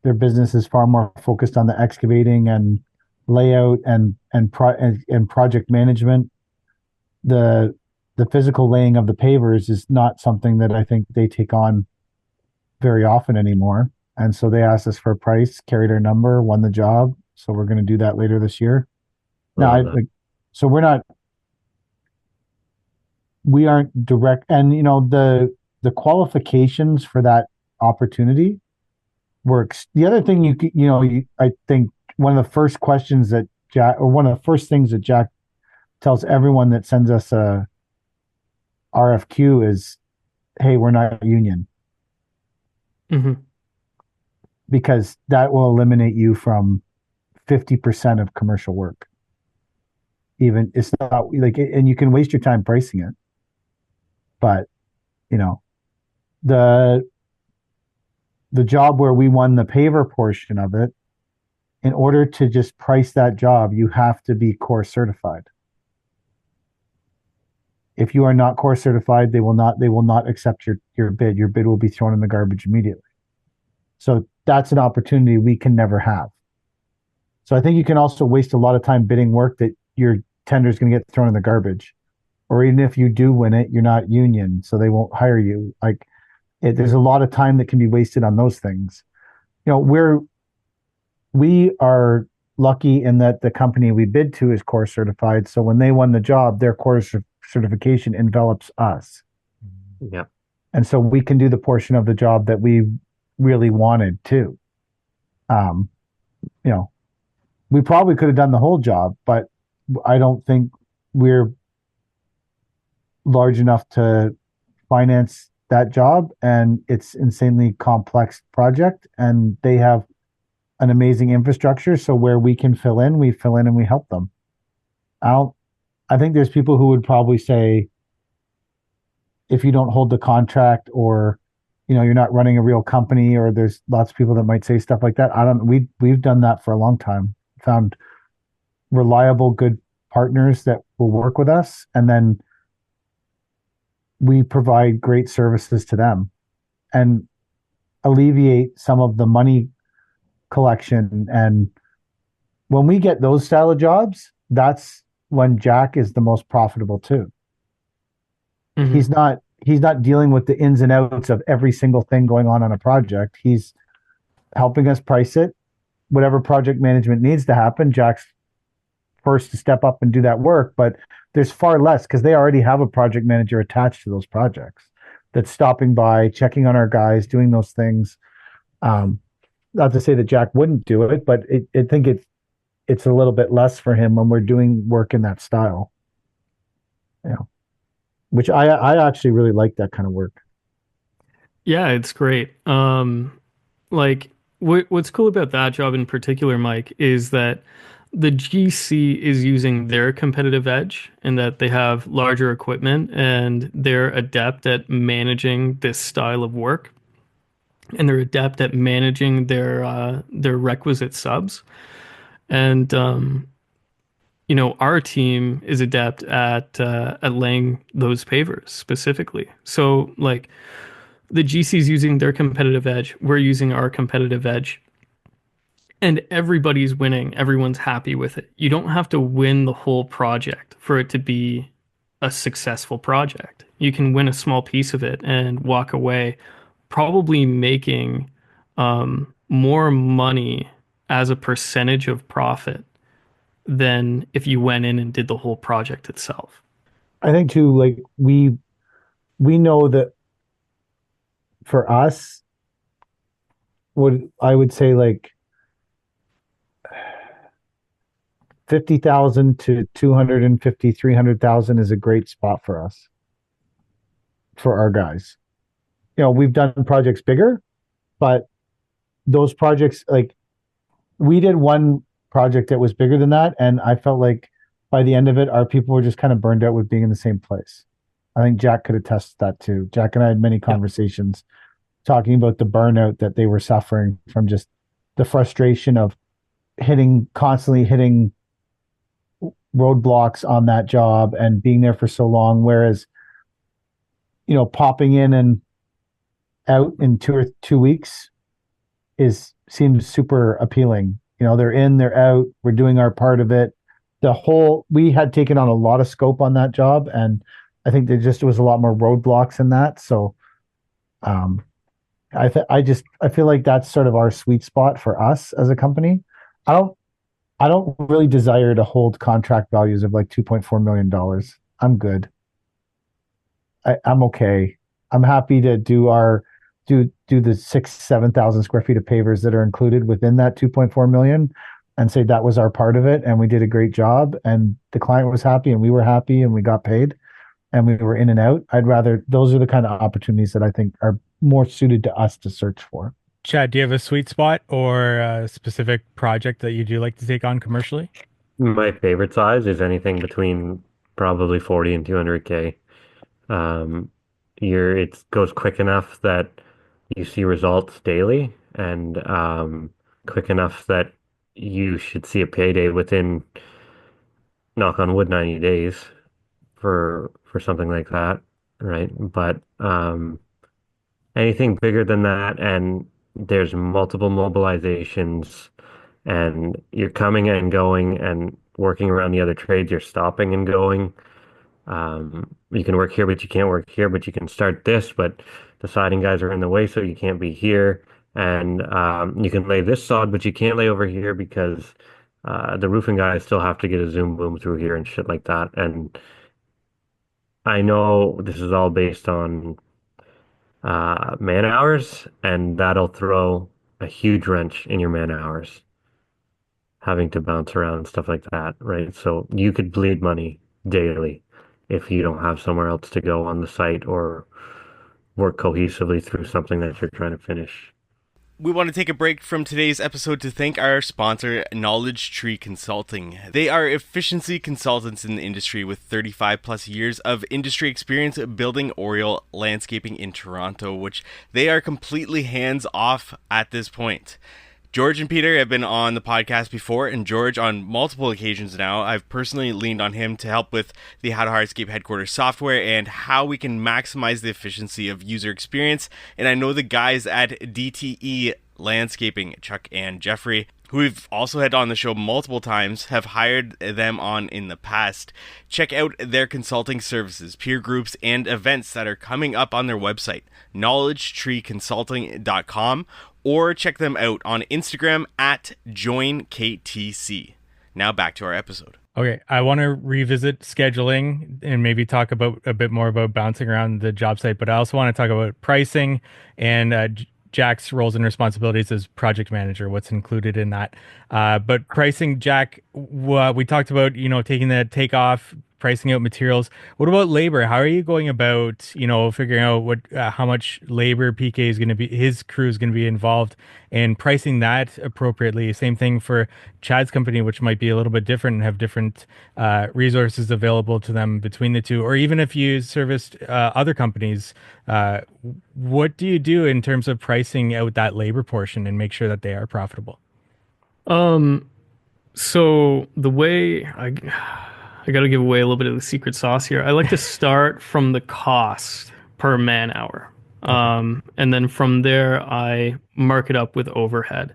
Speaker 3: Their business is far more focused on the excavating and layout and project management. The the physical laying of the pavers is not something that I think they take on very often anymore. And so they asked us for a price, carried our number, won the job. So we're going to do that later this year.
Speaker 4: I
Speaker 3: Now,
Speaker 4: love that.
Speaker 3: so we aren't direct, and the qualifications for that opportunity works. The other thing I think one of the first questions that Jack, or one of the first things that Jack tells everyone that sends us a RFQ is, "Hey, we're not union,"
Speaker 2: Hmm.
Speaker 3: because that will eliminate you from 50% of commercial work. Even it's not like, and you can waste your time pricing it, but you know the the job where we won the paver portion of it, in order to just price that job, you have to be core certified. If you are not core certified, they will not accept your bid. Your bid will be thrown in the garbage immediately. So that's an opportunity we can never have. So I think you can also waste a lot of time bidding work that your tender is going to get thrown in the garbage. Or even if you do win it, you're not union, so they won't hire you. There's a lot of time that can be wasted on those things. We are lucky in that the company we bid to is core certified. So when they won the job, their core certification envelops us.
Speaker 4: Yeah.
Speaker 3: And so we can do the portion of the job that we really wanted to. Um, you know, we probably could have done the whole job, but I don't think we're large enough to finance that job. And it's insanely complex project, and they have an amazing infrastructure. So where we can fill in, we fill in and we help them. I don't, I think there's people who would probably say, if you don't hold the contract, or you're not running a real company, or there's lots of people that might say stuff like that. I don't we've done that for a long time. Found reliable, good partners that will work with us, and then we provide great services to them and alleviate some of the money collection. And when we get those style of jobs, that's when Jack is the most profitable too.
Speaker 2: Hmm.
Speaker 3: He's not dealing with the ins and outs of every single thing going on a project. He's helping us price it. Whatever project management needs to happen, Jack's first to step up and do that work. But there's far less, because they already have a project manager attached to those projects that's stopping by, checking on our guys, doing those things. Um, Not to say that Jack wouldn't do it, but I think it's a little bit less for him when we're doing work in that style. You know, which I actually really like that kind of work.
Speaker 2: Yeah, it's great. Like what's cool about that job in particular, Mike, is that the GC is using their competitive edge and that they have larger equipment and they're adept at managing this style of work and they're adept at managing their requisite subs. And our team is adept at laying those pavers specifically. So like the GC's using their competitive edge, we're using our competitive edge, and everybody's winning. Everyone's happy with it. You don't have to win the whole project for it to be a successful project. You can win a small piece of it and walk away probably making more money as a percentage of profit than if you went in and did the whole project itself.
Speaker 3: I think too, like we know that for us, would I would say like 50,000 to 250, 300,000 is a great spot for us, for our guys. We've done projects bigger, but those projects, like we did one project that was bigger than that, and I felt like by the end of it, our people were just kind of burned out with being in the same place. I think Jack could attest to that too. Jack and I had many conversations talking about the burnout that they were suffering from just the frustration of constantly hitting roadblocks on that job and being there for so long. Whereas, popping in and out in 2 weeks seems super appealing. They're in, they're out, we're doing our part of it. We had taken on a lot of scope on that job, and I think there just was a lot more roadblocks in that. So um I feel like that's sort of our sweet spot for us as a company. I don't I don't really desire to hold contract values of like $2.4 million. I'm good. I'm okay. I'm happy to do the 7,000 square feet of pavers that are included within that 2.4 million and say that was our part of it and we did a great job and the client was happy and we were happy and we got paid and we were in and out. Those are the kind of opportunities that I think are more suited to us to search for.
Speaker 1: Chad, do you have a sweet spot or a specific project that you do like to take on commercially?
Speaker 4: My favorite size is anything between probably 40 and 200K. Um, it goes quick enough that you see results daily and quick enough that you should see a payday within, knock on wood, 90 days for something like that, right? But anything bigger than that, and there's multiple mobilizations, and you're coming and going and working around the other trades, you're stopping and going. You can work here, but you can't work here, but you can start this, but the siding guys are in the way, so you can't be here. And you can lay this sod, but you can't lay over here because the roofing guys still have to get a zoom boom through here and shit like that. And I know this is all based on man hours, and that'll throw a huge wrench in your man hours, having to bounce around and stuff like that, right? So you could bleed money daily if you don't have somewhere else to go on the site or work cohesively through something that you're trying to finish.
Speaker 5: We want to take a break from today's episode to thank our sponsor, Knowledge Tree Consulting. They are efficiency consultants in the industry with 35 plus years of industry experience building Oriole landscaping in Toronto, which they are completely hands off at this point. George and Peter have been on the podcast before, and George, on multiple occasions now, I've personally leaned on him to help with the How to Hardscape headquarters software and how we can maximize the efficiency of user experience. And I know the guys at DTE Landscaping, Chuck and Jeffrey, who we've also had on the show multiple times, have hired them on in the past. Check out their consulting services, peer groups, and events that are coming up on their website, knowledgetreeconsulting.com, or check them out on Instagram at joinktc. Now back to our episode.
Speaker 1: Okay, I want to revisit scheduling and maybe talk about a bit more about bouncing around the job site, but I also want to talk about pricing and Jack's roles and responsibilities as project manager, what's included in that. But pricing, Jack, we talked about, taking the takeoff, pricing out materials. What about labor? How are you going about, figuring out how much labor PK is going to be, his crew is going to be involved, and pricing that appropriately? Same thing for Chad's company, which might be a little bit different and have different resources available to them between the two. Or even if you serviced other companies, what do you do in terms of pricing out that labor portion and make sure that they are profitable?
Speaker 2: So the way I got to give away a little bit of the secret sauce here. I like to start from the cost per man hour. And then from there, I mark it up with overhead.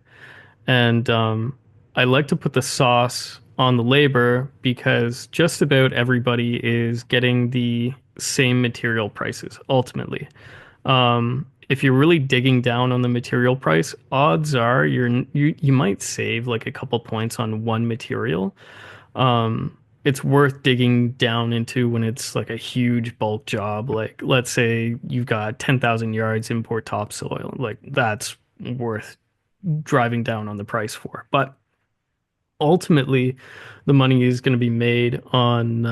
Speaker 2: And I like to put the sauce on the labor because just about everybody is getting the same material prices ultimately. If you're really digging down on the material price, odds are you might save like a couple points on one material. It's worth digging down into when it's like a huge bulk job. Like, let's say you've got 10,000 yards import topsoil. Like, that's worth driving down on the price for. But ultimately, the money is going to be made on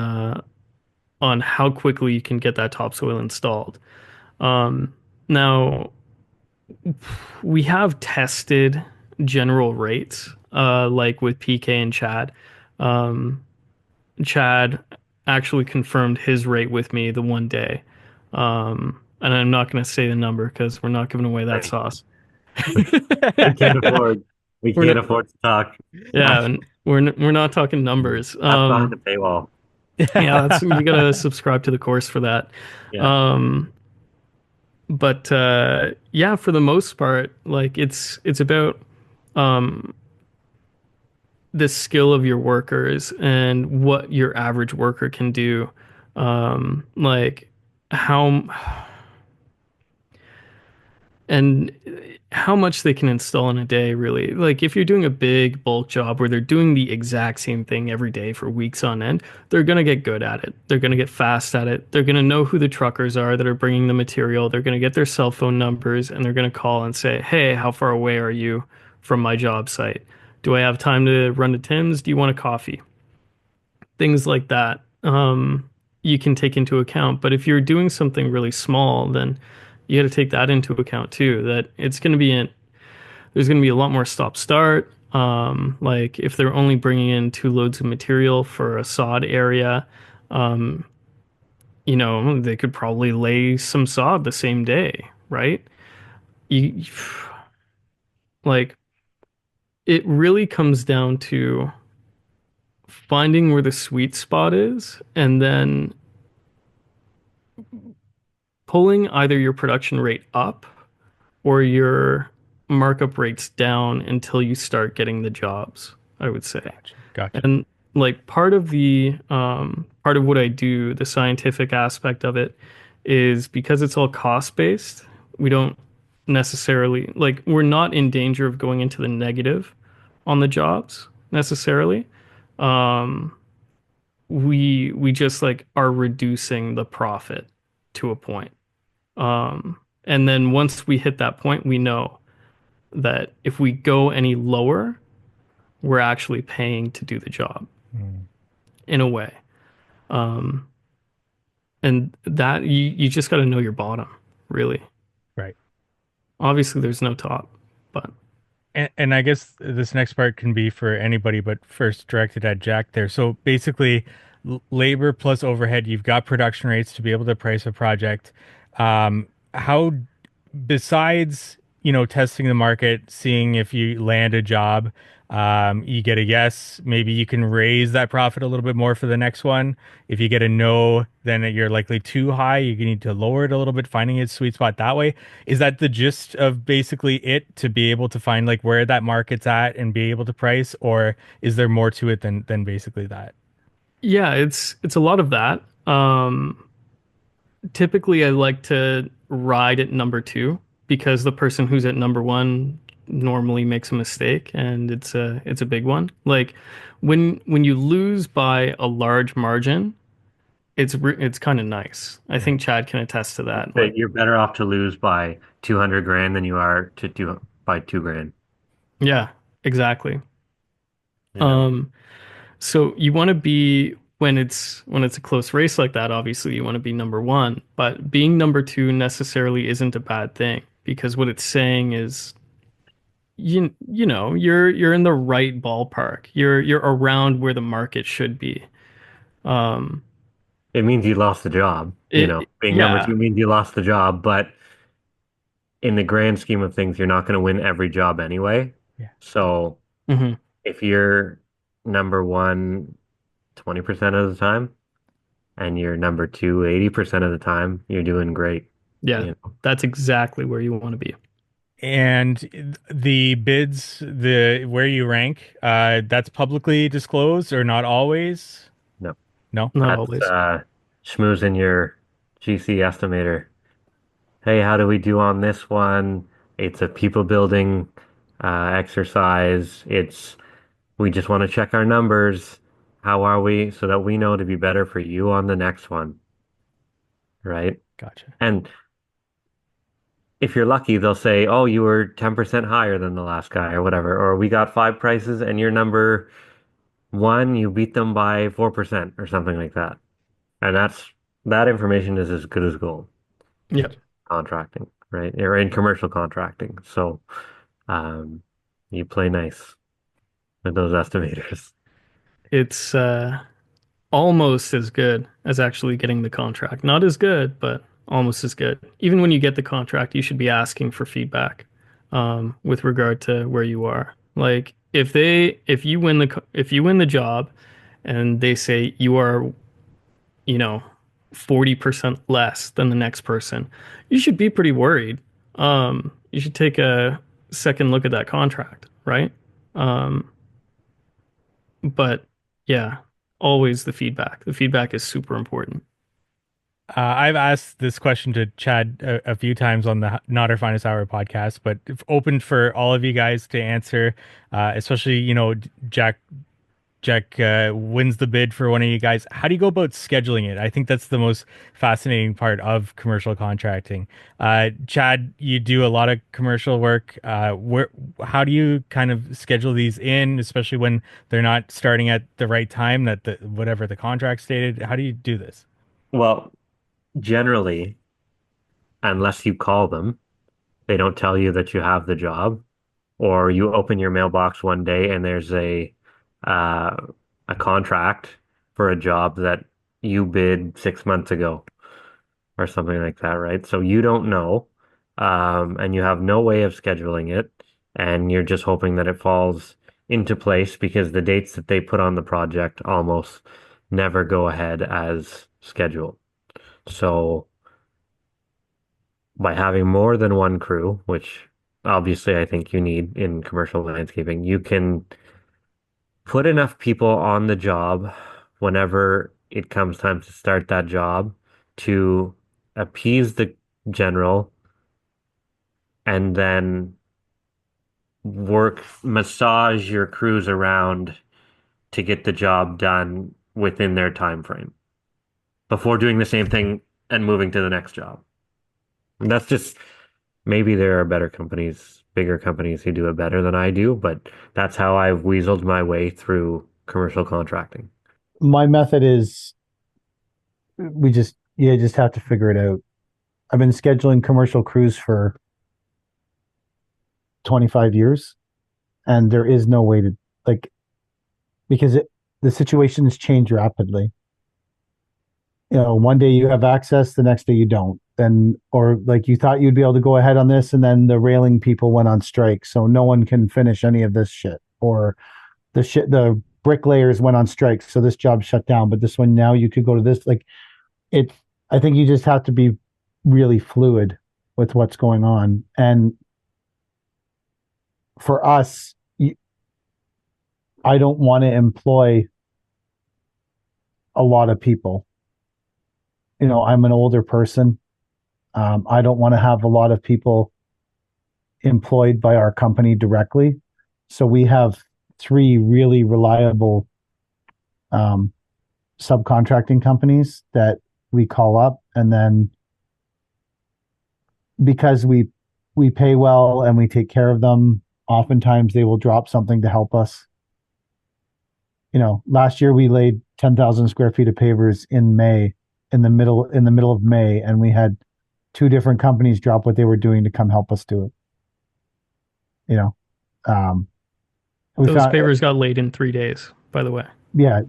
Speaker 2: how quickly you can get that topsoil installed. Now, we have tested general rates, like with PK and Chad. Um, Chad actually confirmed his rate with me the one day. And I'm not going to say the number because we're not giving away that
Speaker 4: Right.
Speaker 2: sauce.
Speaker 4: We can't afford we
Speaker 2: We're
Speaker 4: can't
Speaker 2: not,
Speaker 4: afford to talk.
Speaker 2: yeah, and we're not talking numbers.
Speaker 4: That's behind the paywall.
Speaker 2: Yeah, that's you gotta subscribe to the course for that.
Speaker 4: Yeah.
Speaker 2: Um, but yeah, for the most part, like it's about um the skill of your workers and what your average worker can do. Like how and how much they can install in a day, really. Like if you're doing a big bulk job where they're doing the exact same thing every day for weeks on end, they're going to get good at it. They're going to get fast at it. They're going to know who the truckers are that are bringing the material. They're going to get their cell phone numbers and they're going to call and say, "Hey, how far away are you from my job site? Do I have time to run to Tim's? Do you want a coffee?" Things like that. You can take into account. But if you're doing something really small, then you got to take that into account too. That it's going to be there's going to be a lot more stop start. Like if they're only bringing in 2 loads of material for a sod area, um, they could probably lay some sod the same day, right? You like it really comes down to finding where the sweet spot is and then pulling either your production rate up or your markup rates down until you start getting the jobs, I would say.
Speaker 1: Gotcha.
Speaker 2: And like part of what I do, the scientific aspect of it is because it's all cost based, we don't necessarily like we're not in danger of going into the negative on the jobs necessarily. Um, we just like are reducing the profit to a point. And then once we hit that point, we know that if we go any lower, we're actually paying to do the job
Speaker 1: Mm,
Speaker 2: in a way. Um, and that you just got to know your bottom, really.
Speaker 1: right.
Speaker 2: Obviously, there's no top, but
Speaker 1: And I guess this next part can be for anybody, but first directed at Jack there. So basically, labor plus overhead, you've got production rates to be able to price a project. How, besides, testing the market, seeing if you land a job, you get a yes, maybe you can raise that profit a little bit more for the next one. If you get a no, then you're likely too high. You need to lower it a little bit, finding its sweet spot that way. Is that the gist of basically it, to be able to find like where that market's at and be able to price, or is there more to it than basically that?
Speaker 2: yeah, it's a lot of that. Typically, I like to ride at number two because the person who's at number one normally makes a mistake, and it's a big one. Like when you lose by a large margin, it's kind of nice. I
Speaker 1: Right.
Speaker 2: think Chad can attest to that.
Speaker 4: That
Speaker 2: Like,
Speaker 4: you're better off to lose by 200 grand than you are to do by 2 grand.
Speaker 2: yeah, exactly.
Speaker 4: Yeah.
Speaker 2: Um, so you want to be when it's a close race like that, obviously you want to be number one, but being number two necessarily isn't a bad thing because what it's saying is you're in the right ballpark. You're around where the market should be. Um,
Speaker 4: It means you lost the job. Being number
Speaker 2: yeah,
Speaker 4: two means you lost the job, but in the grand scheme of things, you're not going to win every job anyway.
Speaker 1: Yeah.
Speaker 4: So
Speaker 2: hmm
Speaker 4: if you're number one 20% of the time and you're number two 80% of the time, you're doing great.
Speaker 2: yeah,
Speaker 4: You know,
Speaker 2: that's exactly where you want to be.
Speaker 1: And the bids, the where you rank, that's publicly disclosed or not always?
Speaker 4: no,
Speaker 1: No?
Speaker 2: Not
Speaker 4: that's
Speaker 2: always.
Speaker 4: schmoozing your GC estimator. Hey, how do we do on this one? It's a people building exercise. We just want to check our numbers. How are we? So that we know to be better for you on the next one, right?
Speaker 1: Gotcha.
Speaker 4: And if you're lucky, they'll say, "Oh, you were 10% higher than the last guy," or whatever. Or we got five prices and you're number one, you beat them by 4% or something like that. And that information is as good as gold in
Speaker 2: Yeah.
Speaker 4: contracting, right? Or in commercial contracting. So um, you play nice with those estimators.
Speaker 2: It's almost as good as actually getting the contract. Not as good, but almost as good. Even when you get the contract, you should be asking for feedback with regard to where you are. Like if you win the job and they say you are, you know, 40% less than the next person, you should be pretty worried. You should take a second look at that contract, right? Um, but yeah, always the feedback. The feedback is super important.
Speaker 1: I've asked this question to Chad a few times on the Not Our Finest Hour podcast, but open for all of you guys to answer, especially, Jack wins the bid for one of you guys. How do you go about scheduling it? I think that's the most fascinating part of commercial contracting. Chad, you do a lot of commercial work. How do you kind of schedule these in, especially when they're not starting at the right time that whatever the contract stated? How do you do this?
Speaker 4: Well, generally, unless you call them, they don't tell you that you have the job, or you open your mailbox one day and there's uh, a contract for a job that you bid 6 months ago or something like that, right? So you don't know, and you have no way of scheduling it, and you're just hoping that it falls into place because the dates that they put on the project almost never go ahead as scheduled. So by having more than one crew, which obviously I think you need in commercial landscaping, you can put enough people on the job whenever it comes time to start that job to appease the general and then massage your crews around to get the job done within their time frame before doing the same thing and moving to the next job. And that's just maybe there are better companies, bigger companies who do it better than I do, but that's how I've weaseled my way through commercial contracting.
Speaker 3: My method is you just have to figure it out. I've been scheduling commercial crews for 25 years, and there is no way to, like, because the situations change rapidly. One day you have access, the next day you don't. Then, or like you thought you'd be able to go ahead on this, and then the railing people went on strike, so no one can finish any of this shit. Or the bricklayers went on strike, so this job shut down. But this one now you could go to this. Like it, I think you just have to be really fluid with what's going on. And for us, I don't want to employ a lot of people. I'm an older person. I don't want to have a lot of people employed by our company directly. So we have three really reliable um, subcontracting companies that we call up, and then because we pay well and we take care of them, oftentimes they will drop something to help us. Last year we laid 10,000 square feet of pavers in May, in the middle of May, and we had two different companies drop what they were doing to come help us do it. Um, we
Speaker 2: Those
Speaker 3: found,
Speaker 2: pavers got laid in 3 days, by the way.
Speaker 3: yeah, it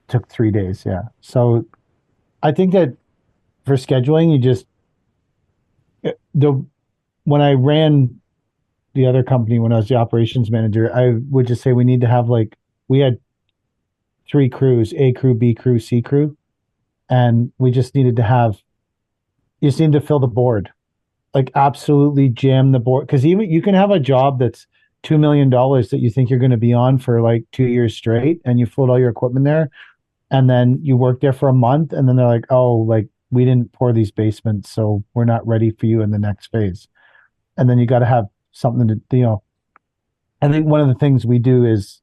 Speaker 3: took 3 days. Yeah. So I think that for scheduling, the when I ran the other company, when I was the operations manager, I would just say we need to have, like, we had three crews: A crew, B crew, C crew, and we just needed to have, you just need to fill the board, like absolutely jam the board. Because even you can have a job that's $2 million that you think you're going to be on for like 2 years straight, and you float all your equipment there, and then you work there for a month, and then they're like, oh, like, we didn't pour these basements, so we're not ready for you in the next phase. And then you got to have something to. I think one of the things we do is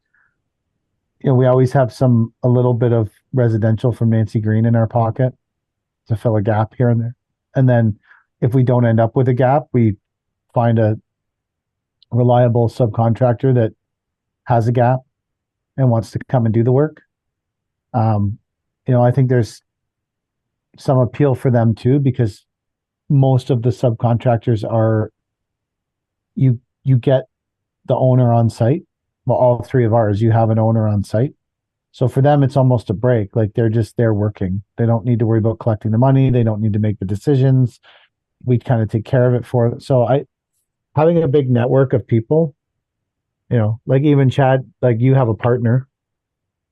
Speaker 3: we always have a little bit of residential from Nancy Green in our pocket to fill a gap here and there. And then if we don't end up with a gap, we find a reliable subcontractor that has a gap and wants to come and do the work. I think there's some appeal for them too, because most of the subcontractors are, you get the owner on site. Well, all three of ours, you have an owner on site. So for them, it's almost a break. Like they're just there working. They don't need to worry about collecting the money. They don't need to make the decisions. We kind of take care of it for them. So having a big network of people, like even Chad, like you have a partner,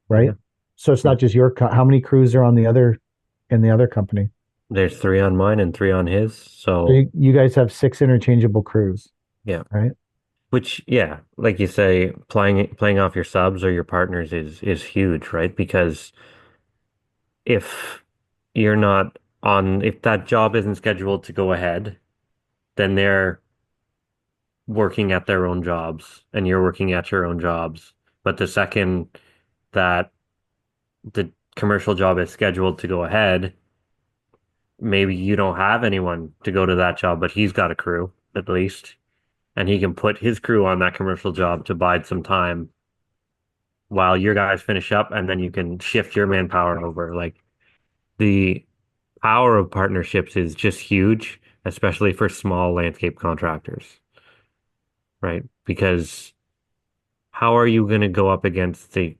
Speaker 3: right? Yeah. So it's not just how many crews are in the other company?
Speaker 4: There's 3 on mine and 3 on his. So
Speaker 3: you guys have 6 interchangeable crews.
Speaker 4: Yeah.
Speaker 3: Right.
Speaker 4: Which, yeah, like you say, playing off your subs or your partners is huge, right? Because if if that job isn't scheduled to go ahead, then they're working at their own jobs and you're working at your own jobs. But the second that the commercial job is scheduled to go ahead, maybe you don't have anyone to go to that job, but he's got a crew at least. And he can put his crew on that commercial job to bide some time while your guys finish up, and then you can shift your manpower over. Like the power of partnerships is just huge, especially for small landscape contractors, right? Because how are you going to go up against the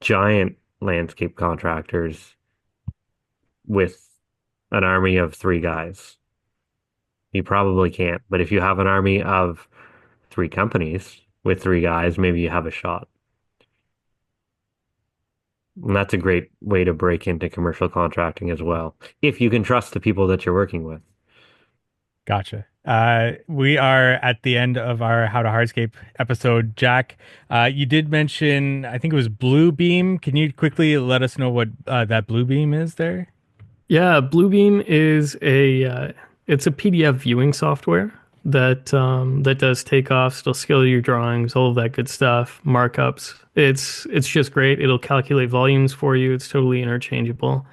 Speaker 4: giant landscape contractors with an army of 3 guys? You probably can't. But if you have an army of 3 companies with 3 guys, maybe you have a shot. And that's a great way to break into commercial contracting as well, if you can trust the people that you're working with.
Speaker 1: Gotcha. We are at the end of our How to Hardscape episode. Jack, you did mention, I think it was Bluebeam. Can you quickly let us know what that Bluebeam is there?
Speaker 2: Yeah, Bluebeam is it's a PDF viewing software that does takeoffs, it'll scale your drawings, all of that good stuff, markups. It's just great. It'll calculate volumes for you. It's totally interchangeable.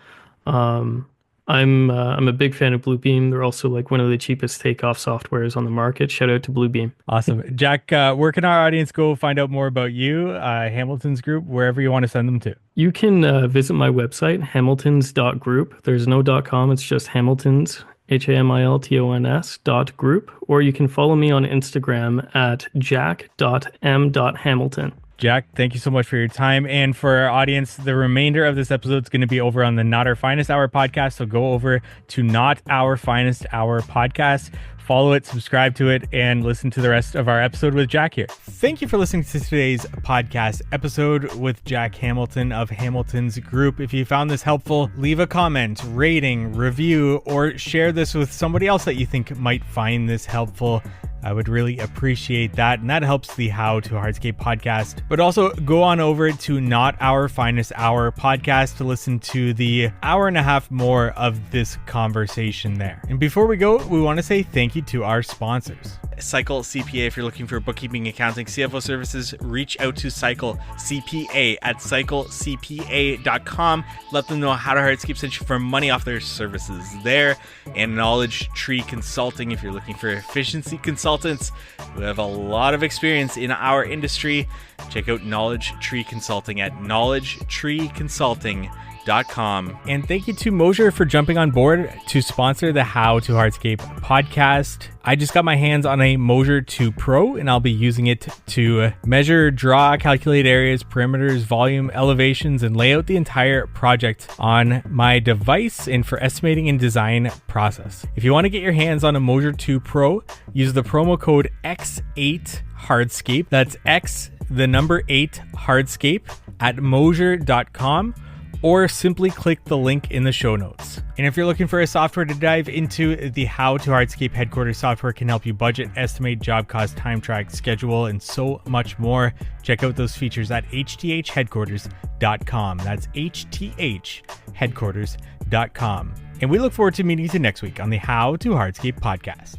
Speaker 2: I'm a big fan of Bluebeam. They're also like one of the cheapest takeoff softwares on the market. Shout out to Bluebeam.
Speaker 1: Awesome. Jack, where can our audience go find out more about you, Hamilton's Group, wherever you want to send them to?
Speaker 2: You can visit my website, hamiltons.group. There's no .com, it's just Hamiltons, HAMILTONS.group, or you can follow me on Instagram at jack.m.hamilton.
Speaker 1: Jack, thank you so much for your time. And for our audience, the remainder of this episode is going to be over on the Not Our Finest Hour podcast. So go over to Not Our Finest Hour podcast, follow it, subscribe to it, and listen to the rest of our episode with Jack here. Thank you for listening to today's podcast episode with Jack Hamilton of Hamilton's Group. If you found this helpful, leave a comment, rating, review, or share this with somebody else that you think might find this helpful. I would really appreciate that, and that helps the How to Hardscape podcast. But also go on over to Not Our Finest Hour podcast to listen to the hour and a half more of this conversation there. And before we go, we want to say thank you to our sponsors.
Speaker 5: Cycle CPA, if you're looking for bookkeeping, accounting, CFO services, reach out to Cycle CPA at cyclecpa.com. Let them know How to Hardscape sent you for money off their services there. And Knowledge Tree Consulting, if you're looking for efficiency consultants who have a lot of experience in our industry, check out Knowledge Tree Consulting at knowledgetreeconsulting.com. And thank you to Mosier for jumping on board to sponsor the How to Hardscape podcast. I just got my hands on a Mosier 2 Pro, and I'll be using it to measure, draw, calculate areas, perimeters, volume, elevations, and lay out the entire project on my device and for estimating and design process. If you want to get your hands on a Mosier 2 Pro, use the promo code X8Hardscape. That's X, the number 8 Hardscape at Mosier.com. or simply click the link in the show notes. And if you're looking for a software to dive into, the How to Hardscape headquarters software can help you budget, estimate, job cost, time track, schedule, and so much more. Check out those features at hthheadquarters.com. That's hthheadquarters.com. And we look forward to meeting you next week on the How to Hardscape podcast.